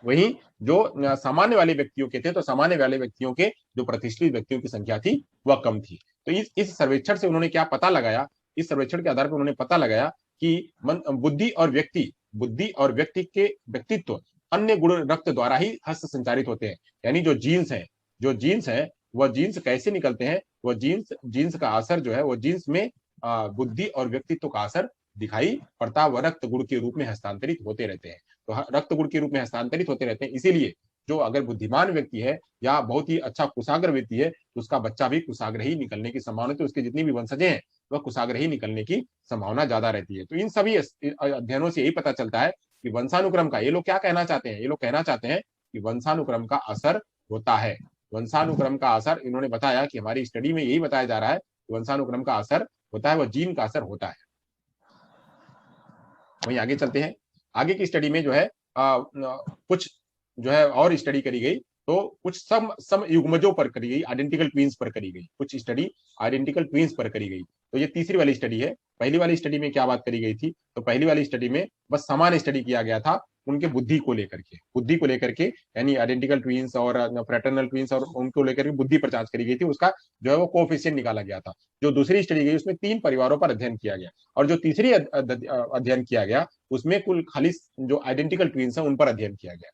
वहीं जो सामान्य वाले व्यक्तियों के थे, तो सामान्य वाले व्यक्तियों के जो प्रतिष्ठित व्यक्तियों की संख्या थी वह कम थी। तो इस सर्वेक्षण से उन्होंने क्या पता लगाया? इस सर्वेक्षण के आधार पर उन्होंने पता लगाया कि बुद्धि और व्यक्ति के व्यक्तित्व अन्य गुण रक्त द्वारा ही हस्त संचारित होते हैं। यानी जो जीन्स है वह जीन्स कैसे निकलते हैं? वह जीन्स का असर जो है वो जीन्स में बुद्धि और व्यक्तित्व का असर दिखाई पड़ता, वह रक्त गुण के रूप में हस्तांतरित होते रहते हैं। तो रक्त गुण के रूप में हस्तांतरित होते रहते हैं। इसीलिए जो अगर बुद्धिमान व्यक्ति है या बहुत ही अच्छा कुशाग्र व्यक्ति है तो उसका बच्चा भी कुशाग्र ही निकलने की संभावना, तो उसके जितनी भी वंशजें हैं वह कुशाग्र ही निकलने की संभावना ज्यादा रहती है। तो इन सभी अध्ययनों से यही पता चलता है कि वंशानुक्रम का, ये लोग क्या कहना चाहते हैं? ये लोग कहना चाहते हैं कि वंशानुक्रम का असर होता है। वंशानुक्रम का असर, इन्होंने बताया कि हमारी स्टडी में यही बताया जा रहा है कि वंशानुक्रम का असर होता है, वह जीन का असर होता है। वहीं आगे चलते हैं। आगे की स्टडी में जो है कुछ जो है और स्टडी करी गई, तो कुछ सम युग्मजों पर करी गई, आइडेंटिकल ट्विंस पर करी गई। कुछ स्टडी आइडेंटिकल ट्विंस पर करी गई। तो ये तीसरी वाली स्टडी है। पहली वाली स्टडी में क्या बात करी गई थी? तो पहली वाली स्टडी में बस समान स्टडी किया गया था उनके बुद्धि को लेकर के यानी आइडेंटिकल ट्विंस और फ्रेटर्नल ट्विंस और उनको लेकर के बुद्धि पर जांच करी गई थी। उसका जो है वो कोएफिशिएंट निकाला गया था। जो दूसरी स्टडी गई उसमें 3 परिवारों पर अध्ययन किया गया और जो तीसरी अध्ययन किया गया उसमें कुल खाली जो आइडेंटिकल ट्विंस है उन पर अध्ययन किया गया।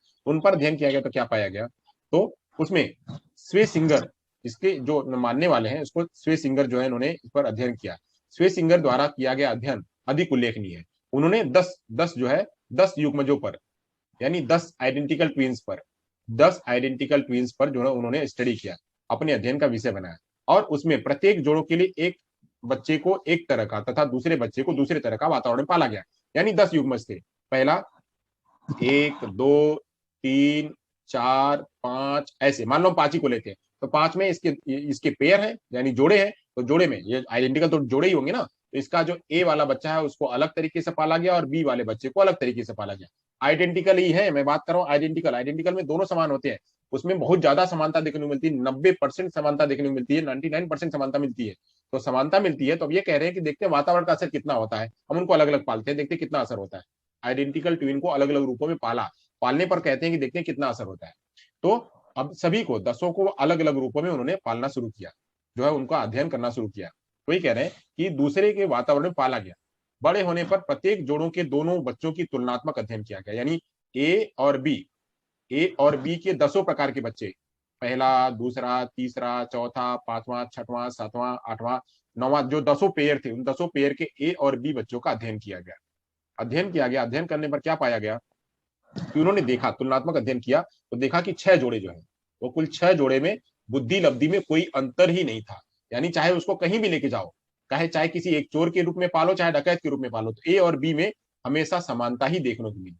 तो क्या पाया गया? तो उसमें स्वेसिंगर, इसके जो मानने वाले हैं उसको स्वेसिंगर जो है इन्होंने इस पर अध्ययन किया। स्वेसिंगर द्वारा किया गया अध्ययन अधिक उल्लेखनीय है। उन्होंने 10 युग्मजों पर, यानी 10 आइडेंटिकल ट्विंस पर जो है उन्होंने स्टडी किया, अपने अध्ययन का विषय बनाया। और उसमें प्रत्येक जोड़ों के लिए एक बच्चे को एक तरह का तथा दूसरे बच्चे को दूसरे तरह का वातावरण पाला गया। यानी 10 युग्मज थे। पहला 1 2 3 4 5 ऐसे, मान लो 5 ही को लेते हैं तो 5 में इसके पेयर हैं यानी जोड़े हैं। तो जोड़े में ये आइडेंटिकल तो जोड़े ही होंगे ना। तो इसका जो ए वाला बच्चा है उसको अलग तरीके से पाला गया और बी वाले बच्चे को अलग तरीके से पाला गया। आइडेंटिकल ही है, मैं बात कर रहा हूँ आइडेंटिकल में दोनों समान होते हैं। उसमें बहुत ज्यादा समानता देखने को मिलती है, 90% समानता देखने को मिलती है, 99% समानता मिलती है। तो समानता मिलती है तो अब ये कह रहे हैं कि देखते हैं वातावरण का असर कितना होता है। हम उनको अलग अलग पालते हैं, देखते हैं कितना असर होता है। आइडेंटिकल ट्विन को अलग अलग रूपों में पालने पर कहते हैं कि देखते हैं कितना असर होता है। तो अब सभी को 10 को अलग अलग रूपों में उन्होंने पालना शुरू किया, जो है उनका अध्ययन करना शुरू किया। तो ये कह रहे हैं कि दूसरे के वातावरण में पाला गया। बड़े होने पर प्रत्येक जोड़ों के दोनों बच्चों की तुलनात्मक अध्ययन किया गया। यानी ए और बी के 10 प्रकार के बच्चे पहला, दूसरा, तीसरा, चौथा, पांचवा, छठवां, सातवां, आठवां, नौवां, जो 10 पेयर थे, उन 10 पेयर के ए और बी बच्चों का अध्ययन किया गया। अध्ययन किया गया, अध्ययन करने पर क्या पाया गया कि उन्होंने देखा, तुलनात्मक अध्ययन किया तो देखा कि 6 जोड़े जो है वो कुल 6 जोड़े में बुद्धि लब्धि में कोई अंतर ही नहीं था। यानी चाहे उसको कहीं भी लेके जाओ, चाहे किसी एक चोर के रूप में पालो, चाहे डकैत के रूप में पालो, तो ए और बी में हमेशा समानता ही देखने को मिली।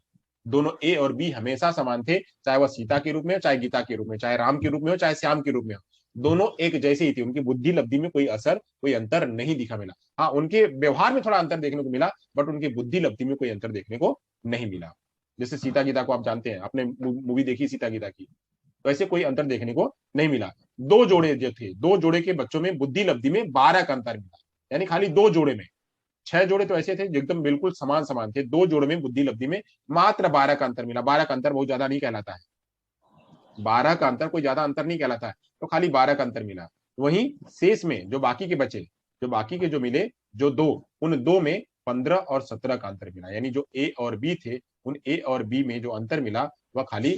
दोनों ए और बी हमेशा समान थे, चाहे वह सीता के रूप में हो, चाहे गीता के रूप में, चाहे राम के रूप में हो, चाहे श्याम के रूप में हो, दोनों एक जैसे ही थे। उनकी बुद्धि लब्धि में कोई असर, कोई अंतर नहीं दिखा मिला। हाँ, उनके व्यवहार में थोड़ा अंतर देखने को मिला, बट उनकी बुद्धि लब्धि में कोई अंतर देखने को नहीं मिला। जैसे सीता गीता को आप जानते हैं, आपने मूवी देखी सीता गीता की, तो ऐसे कोई अंतर देखने को नहीं मिला। 2 जोड़े जो थे, 2 जोड़े के बच्चों में बुद्धि लब्धि में 12 का अंतर मिला। यानी खाली 2 जोड़े में, 6 जोड़े तो ऐसे थे जो एकदम बिल्कुल समान समान थे, 2 जोड़े में बुद्धि लब्धि में मात्र 12 का अंतर मिला। 12 का अंतर बहुत ज्यादा नहीं कहलाता है, 12 का अंतर कोई ज्यादा अंतर नहीं कहलाता है, तो खाली 12 का अंतर मिला। वहीं शेष में जो बाकी के बचे, जो बाकी के जो मिले, जो 2, उन 2 में 15 और 17 का अंतर मिला। यानी जो ए और बी थे, उन ए और बी में जो अंतर मिला वह खाली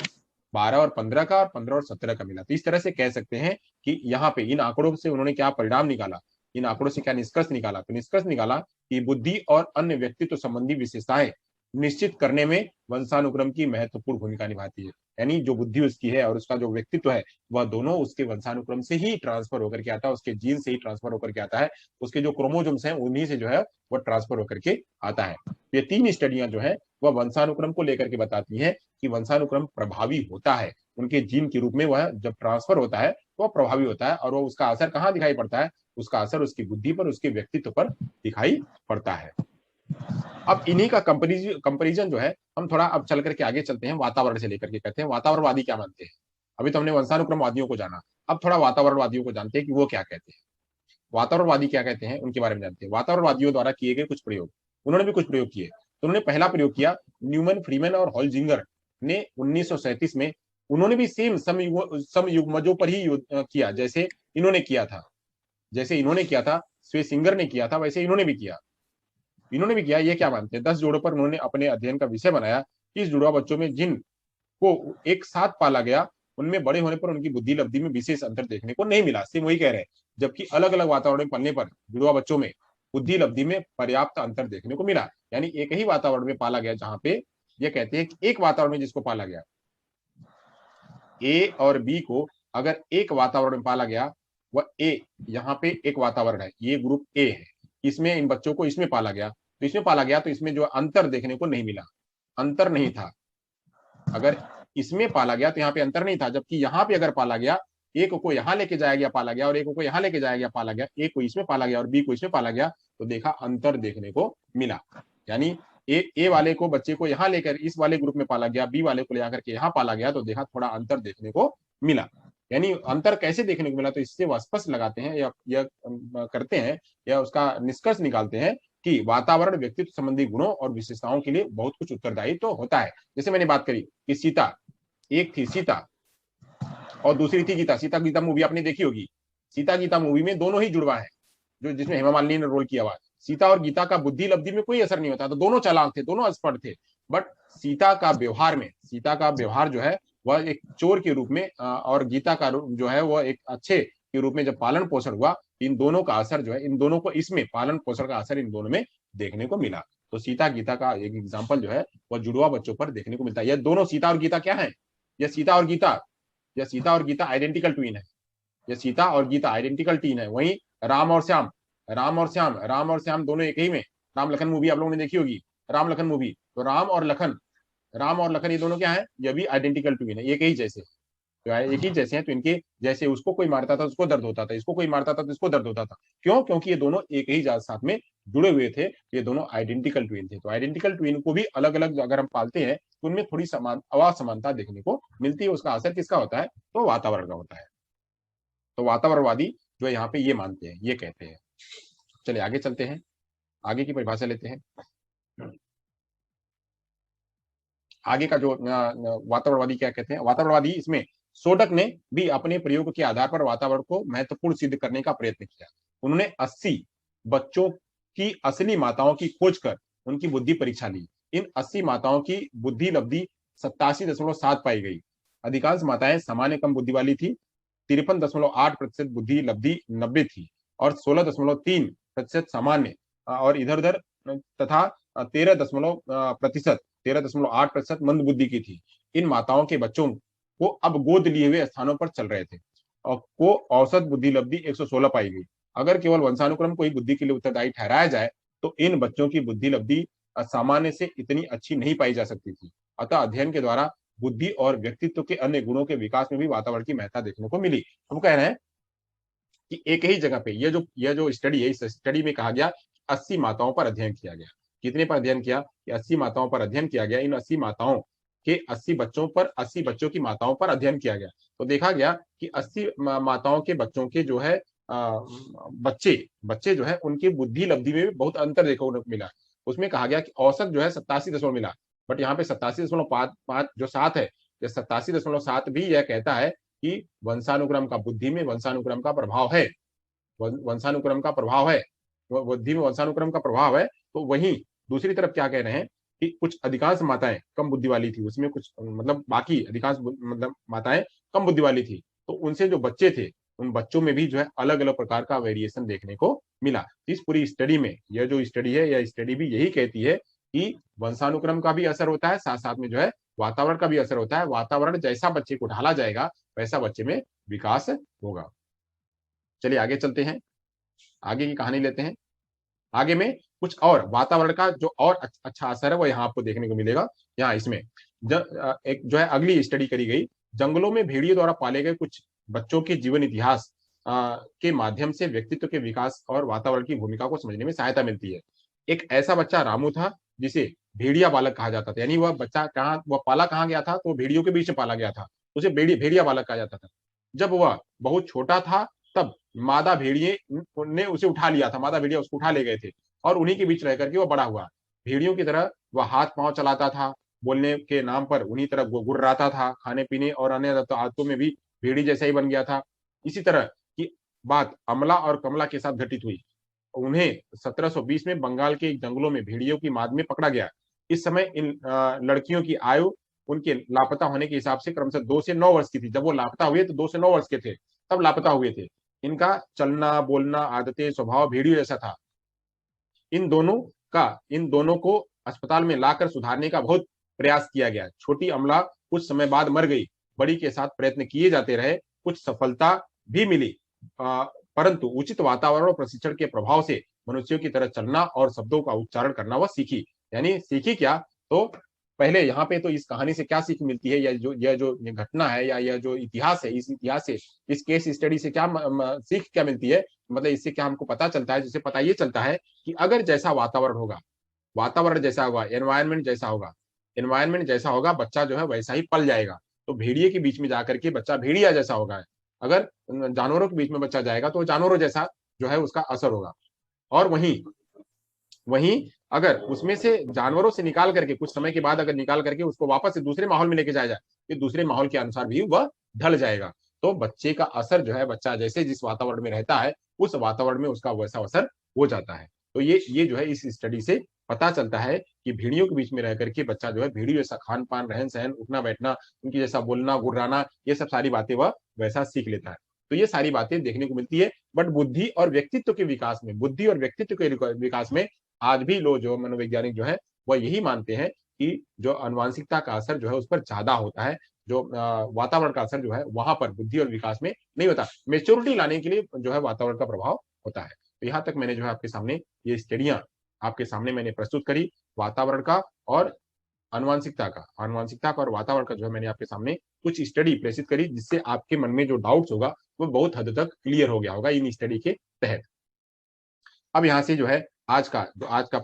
12 और 15 का, और 15 और 17 का मिला। तो इस तरह से कह सकते हैं कि यहाँ पे इन आंकड़ों से उन्होंने क्या परिणाम निकाला, इन आंकड़ों से क्या निष्कर्ष निकाला, तो निष्कर्ष निकाला कि बुद्धि और अन्य व्यक्तित्व संबंधी विशेषताएं निश्चित करने में वंशानुक्रम की महत्वपूर्ण भूमिका निभाती है। यानी जो बुद्धि उसकी है और उसका जो व्यक्तित्व है, वह दोनों उसके वंशानुक्रम से ही ट्रांसफर होकर के आता है, उसके जीन से ही ट्रांसफर होकर के आता है, उसके जो क्रोमोजोम्स हैं उन्हीं से जो है वह ट्रांसफर होकर के आता है। ये 3 स्टडियां जो है वह वंशानुक्रम को लेकर के बताती है कि वंशानुक्रम प्रभावी होता है, उनके जीन के रूप में वह जब ट्रांसफर होता है तो वह प्रभावी होता है, और वो उसका असर कहाँ दिखाई पड़ता है, उसका असर उसकी बुद्धि पर, उसके व्यक्तित्व पर दिखाई पड़ता है। अब इन्हीं का कंपेरिजन जो है, हम थोड़ा अब चल करके आगे चलते हैं, वातावरण से लेकर के कहते हैं वातावरणवादी क्या मानते हैं। अभी तो हमने वंशानुक्रमवादियों को जाना, अब थोड़ा वातावरणवादियों को जानते हैं कि वो क्या कहते हैं। वातावरणवादी क्या कहते हैं उनके बारे में जानते हैं। वातावरणवादियों द्वारा किए गए कुछ प्रयोग, उन्होंने भी कुछ प्रयोग किए। तो उन्होंने पहला प्रयोग किया, न्यूमन, फ्रीमैन और हॉलजिंगर ने 1937 में, उन्होंने भी सेम समयुग्मजों पर ही किया जैसे इन्होंने किया था, जैसे इन्होंने किया था, स्वेसिंगर ने किया था, वैसे इन्होंने भी किया। इन्होंने भी किया। ये क्या मानते हैं, 10 जोड़ों पर उन्होंने अपने अध्ययन का विषय बनाया कि इस जुड़वा बच्चों में जिन को एक साथ पाला गया, उनमें बड़े होने पर उनकी बुद्धि लब्धि में विशेष अंतर देखने को नहीं मिला। सेम वही कह रहे हैं, जबकि अलग अलग वातावरण में पलने पर जुड़वा बच्चों में बुद्धि लब्धि में पर्याप्त अंतर देखने को मिला। यानी एक ही वातावरण में पाला गया, जहां पे ये कहते हैं कि एक वातावरण में जिसको पाला गया, ए और बी को अगर एक वातावरण में पाला गया, वह ए, यहाँ पे एक वातावरण है, ये ग्रुप ए है, इसमें इन बच्चों को इसमें पाला गया, तो इसमें पाला गया तो इसमें जो अंतर देखने को नहीं मिला, अंतर नहीं था। अगर इसमें पाला गया तो यहाँ पे अंतर नहीं था, जबकि यहाँ पे अगर पाला गया, एक को यहाँ लेके जाया गया पाला गया, और एक को यहाँ लेके जाया गया पाला गया, ए को इसमें पाला गया और बी को इसमें पाला गया, तो देखा अंतर देखने को मिला। यानी ए वाले को, बच्चे को यहाँ लेकर इस वाले ग्रुप में पाला गया, बी वाले को लेकर के यहाँ पाला गया, तो देखा थोड़ा अंतर देखने को मिला। यानी अंतर कैसे देखने को मिला, तो इससे वह स्पष्ट लगाते हैं या करते हैं, या उसका निष्कर्ष निकालते हैं कि वातावरण व्यक्तित्व संबंधी गुणों और विशेषताओं के लिए बहुत कुछ उत्तरदायी तो होता है। जैसे मैंने बात करी कि सीता, एक थी सीता और दूसरी थी गीता। सीता गीता मूवी आपने देखी होगी। सीता गीता मूवी में दोनों ही जुड़वा है, जो जिसमें हेमा मालिनी ने रोल किया हुआ। सीता और गीता का बुद्धि लब्धि में कोई असर नहीं होता, तो दोनों चालाक थे, दोनों एक्सपर्ट थे। बट सीता का व्यवहार में, सीता का व्यवहार जो है वह एक चोर के रूप में, और गीता का जो है वह एक अच्छे के रूप में जब पालन पोषण हुआ, इन दोनों का असर जो है, इन दोनों को इसमें पालन पोषण का असर इन दोनों में देखने को मिला। तो सीता गीता का एक एग्जाम्पल जो है वह जुड़वा बच्चों पर देखने को मिलता है। यह दोनों सीता और गीता क्या है, यह सीता और गीता, यह सीता और गीता आइडेंटिकल ट्विन है। यह सीता और गीता आइडेंटिकल ट्विन है। वहीं राम और श्याम, राम और श्याम दोनों एक ही में, राम लखन मूवी आप लोगों ने देखी होगी, राम लखन मूवी, तो राम और लखन ये दोनों क्या है, ये भी आइडेंटिकल ट्विन है, एक ही जैसे, तो एक ही जैसे हैं। तो इनके जैसे उसको कोई मारता था उसको दर्द होता था, इसको कोई मारता था तो इसको दर्द होता था। क्यों? क्योंकि ये दोनों एक ही जात साथ में जुड़े हुए थे, ये दोनों आइडेंटिकल ट्विन थे। तो आइडेंटिकल ट्विन को भी अलग अलग अगर हम पालते हैं तो उनमें थोड़ी असमानता देखने को मिलती है। उसका असर किसका होता है, तो वातावरण का होता है। तो वातावरणवादी जो यहाँ पे ये मानते हैं, ये कहते हैं। चलिए आगे चलते हैं, आगे की परिभाषा लेते हैं। आगे का जो वातावरणवादी क्या कहते हैं, वातावरणवादी, इसमें सोडक ने भी अपने प्रयोग के आधार पर वातावरण को महत्वपूर्ण सिद्ध करने का प्रयत्न किया। उन्होंने 80 बच्चों की असली माताओं की खोज कर उनकी बुद्धि परीक्षा ली। इन 80 माताओं की बुद्धि लब्धि 87.7 पाई गई। अधिकांश माताएं सामान्य कम बुद्धि वाली थी, 53.8% बुद्धि लब्धि 90 थी और 16.3% सामान्य और इधर उधर तथा 13.8% मंद बुद्धि की थी। इन माताओं के बच्चों को अब गोद लिए हुए स्थानों पर चल रहे थे और को औसत बुद्धि लब्धि 116 पाई गई। अगर केवल वंशानुक्रम को ही बुद्धि के लिए उत्तरदायी ठहराया जाए तो इन बच्चों की बुद्धि लब्धि सामान्य से इतनी अच्छी नहीं पाई जा सकती थी। अतः अध्ययन के द्वारा बुद्धि और व्यक्तित्व के अन्य गुणों के विकास में भी वातावरण की महत्ता देखने को मिली। हम कह रहे हैं कि एक ही जगह पे ये जो स्टडी है, इस स्टडी में कहा गया 80 माताओं पर अध्ययन किया गया। कितने पर अध्ययन किया? कि 80 माताओं पर अध्ययन किया गया। इन 80 माताओं के 80 बच्चों पर 80 बच्चों की माताओं पर अध्ययन किया गया। तो देखा गया कि 80 माताओं के बच्चों के जो है बच्चे जो है उनकी बुद्धि लब्धि में भी बहुत अंतर देखने को मिला। उसमें कहा गया कि औसत जो है 87 दशमलव मिला, बट यहाँ पे 87.5 जो 7 है, 87.7 भी यह कहता है कि वंशानुक्रम का बुद्धि में वंशानुक्रम का प्रभाव है। वंशानुक्रम का प्रभाव है, बुद्धि में वंशानुक्रम का प्रभाव है। तो वहीं दूसरी तरफ क्या कह रहे हैं कि कुछ अधिकांश माताएं कम बुद्धि वाली थी, उसमें कुछ मतलब बाकी अधिकांश मतलब माताएं कम बुद्धि वाली थी, तो उनसे जो बच्चे थे उन बच्चों में भी जो है अलग अलग प्रकार का वेरिएशन देखने को मिला। इस पूरी स्टडी में यह जो स्टडी है, यह स्टडी भी यही कहती है कि वंशानुक्रम का भी असर होता है, साथ साथ में जो है वातावरण का भी असर होता है। वातावरण जैसा बच्चे को ढाला जाएगा वैसा बच्चे में विकास होगा। चलिए आगे चलते हैं, आगे की कहानी लेते हैं। आगे में कुछ और वातावरण का जो और अच्छा असर है वो यहाँ आपको देखने को मिलेगा। यहाँ इसमें एक जो है अगली स्टडी करी गई, जंगलों में भेड़ियों द्वारा पाले गए कुछ बच्चों के जीवन इतिहास के माध्यम से व्यक्तित्व के विकास और वातावरण की भूमिका को समझने में सहायता मिलती है। एक ऐसा बच्चा रामू था जिसे भेड़िया बालक कहा जाता था, यानी वह बच्चा वह पाला कहाँ गया था? तो भेड़ियों के बीच में पाला गया था, उसे भेड़िया बालक कहा जाता था। जब वह बहुत छोटा था तब मादा भेड़िए ने उसे उठा लिया था, मादा भेड़िया उसको उठा ले गए थे और उन्हीं के बीच रह करके वो बड़ा हुआ। भेड़ियों की तरह वह हाथ पांव चलाता था, बोलने के नाम पर उन्हीं तरह गुर्राता था, खाने पीने और अन्य आदतों में भी भेड़ी जैसा ही बन गया था। इसी तरह की बात अमला और कमला के साथ घटित हुई। उन्हें 1720 में बंगाल के जंगलों में भेड़ियों की माद में पकड़ा गया। इस समय इन लड़कियों की आयु उनके लापता होने के हिसाब से क्रमशः 2 से 9 वर्ष की थी। जब वो लापता हुए तो 2 से 9 वर्ष के थे, तब लापता हुए थे। इनका चलना, बोलना, आदतें, स्वभाव भेड़ियों जैसा था। इन दोनों को अस्पताल में लाकर सुधारने का बहुत प्रयास किया गया। छोटी अमला कुछ समय बाद मर गई। बड़ी के साथ प्रयत्न किए जाते रहे, कुछ सफलता भी मिली, परंतु उचित वातावरण और प्रशिक्षण के प्रभाव से मनुष्यों की तरह चलना और शब्दों का उच्चारण करना वह सीखी। यानी सीखी क्या? तो पहले यहाँ पे तो इस कहानी से क्या सीख मिलती है, यह जो घटना है या यह जो इतिहास है, इस इतिहास से, इस केस स्टडी से क्या सीख क्या मिलती है? मतलब इससे क्या हमको पता चलता है? जिससे पता ये चलता है कि अगर जैसा वातावरण होगा, वातावरण जैसा होगा, एनवायरमेंट जैसा होगा, बच्चा जो है वैसा ही पल जाएगा। तो भेड़िए के बीच में जाकर के बच्चा भेड़िया जैसा होगा। अगर जानवरों के बीच में बच्चा जाएगा तो जानवरों जैसा जो है उसका असर होगा। और वहीं अगर उसमें से जानवरों से निकाल करके कुछ समय के बाद अगर निकाल करके उसको वापस से दूसरे माहौल में लेके जाया जाए, तो दूसरे माहौल के अनुसार भी वह ढल जाएगा। तो बच्चे का असर जो है, बच्चा जैसे जिस वातावरण में रहता है उस वातावरण में उसका वैसा असर हो जाता है। तो ये जो है इस स्टडी से पता चलता है कि भेड़ियों के बीच में रह करके बच्चा जो है भेड़ियों जैसा खान पान, रहन सहन, उठना बैठना, उनकी जैसा बोलना गुर्राना, ये सब सारी बातें वह वैसा सीख लेता है। तो ये सारी बातें देखने को मिलती है। बट बुद्धि और व्यक्तित्व के विकास में आज भी लोग जो मनोवैज्ञानिक जो है वह यही मानते हैं कि जो अनुवांशिकता का असर जो है उस पर ज्यादा होता है, जो वातावरण का असर जो है वहां पर बुद्धि और विकास में नहीं होता। मेच्योरिटी लाने के लिए जो है वातावरण का प्रभाव होता है। तो यहाँ तक मैंने जो है आपके सामने ये स्टडियां आपके सामने मैंने प्रस्तुत करी, वातावरण का और अनुवांशिकता का और वातावरण का जो है मैंने आपके सामने कुछ स्टडी प्रेषित करी, जिससे आपके मन में जो डाउट्स होगा वो बहुत हद तक क्लियर हो गया होगा इन स्टडी के तहत। अब यहाँ से जो है आज का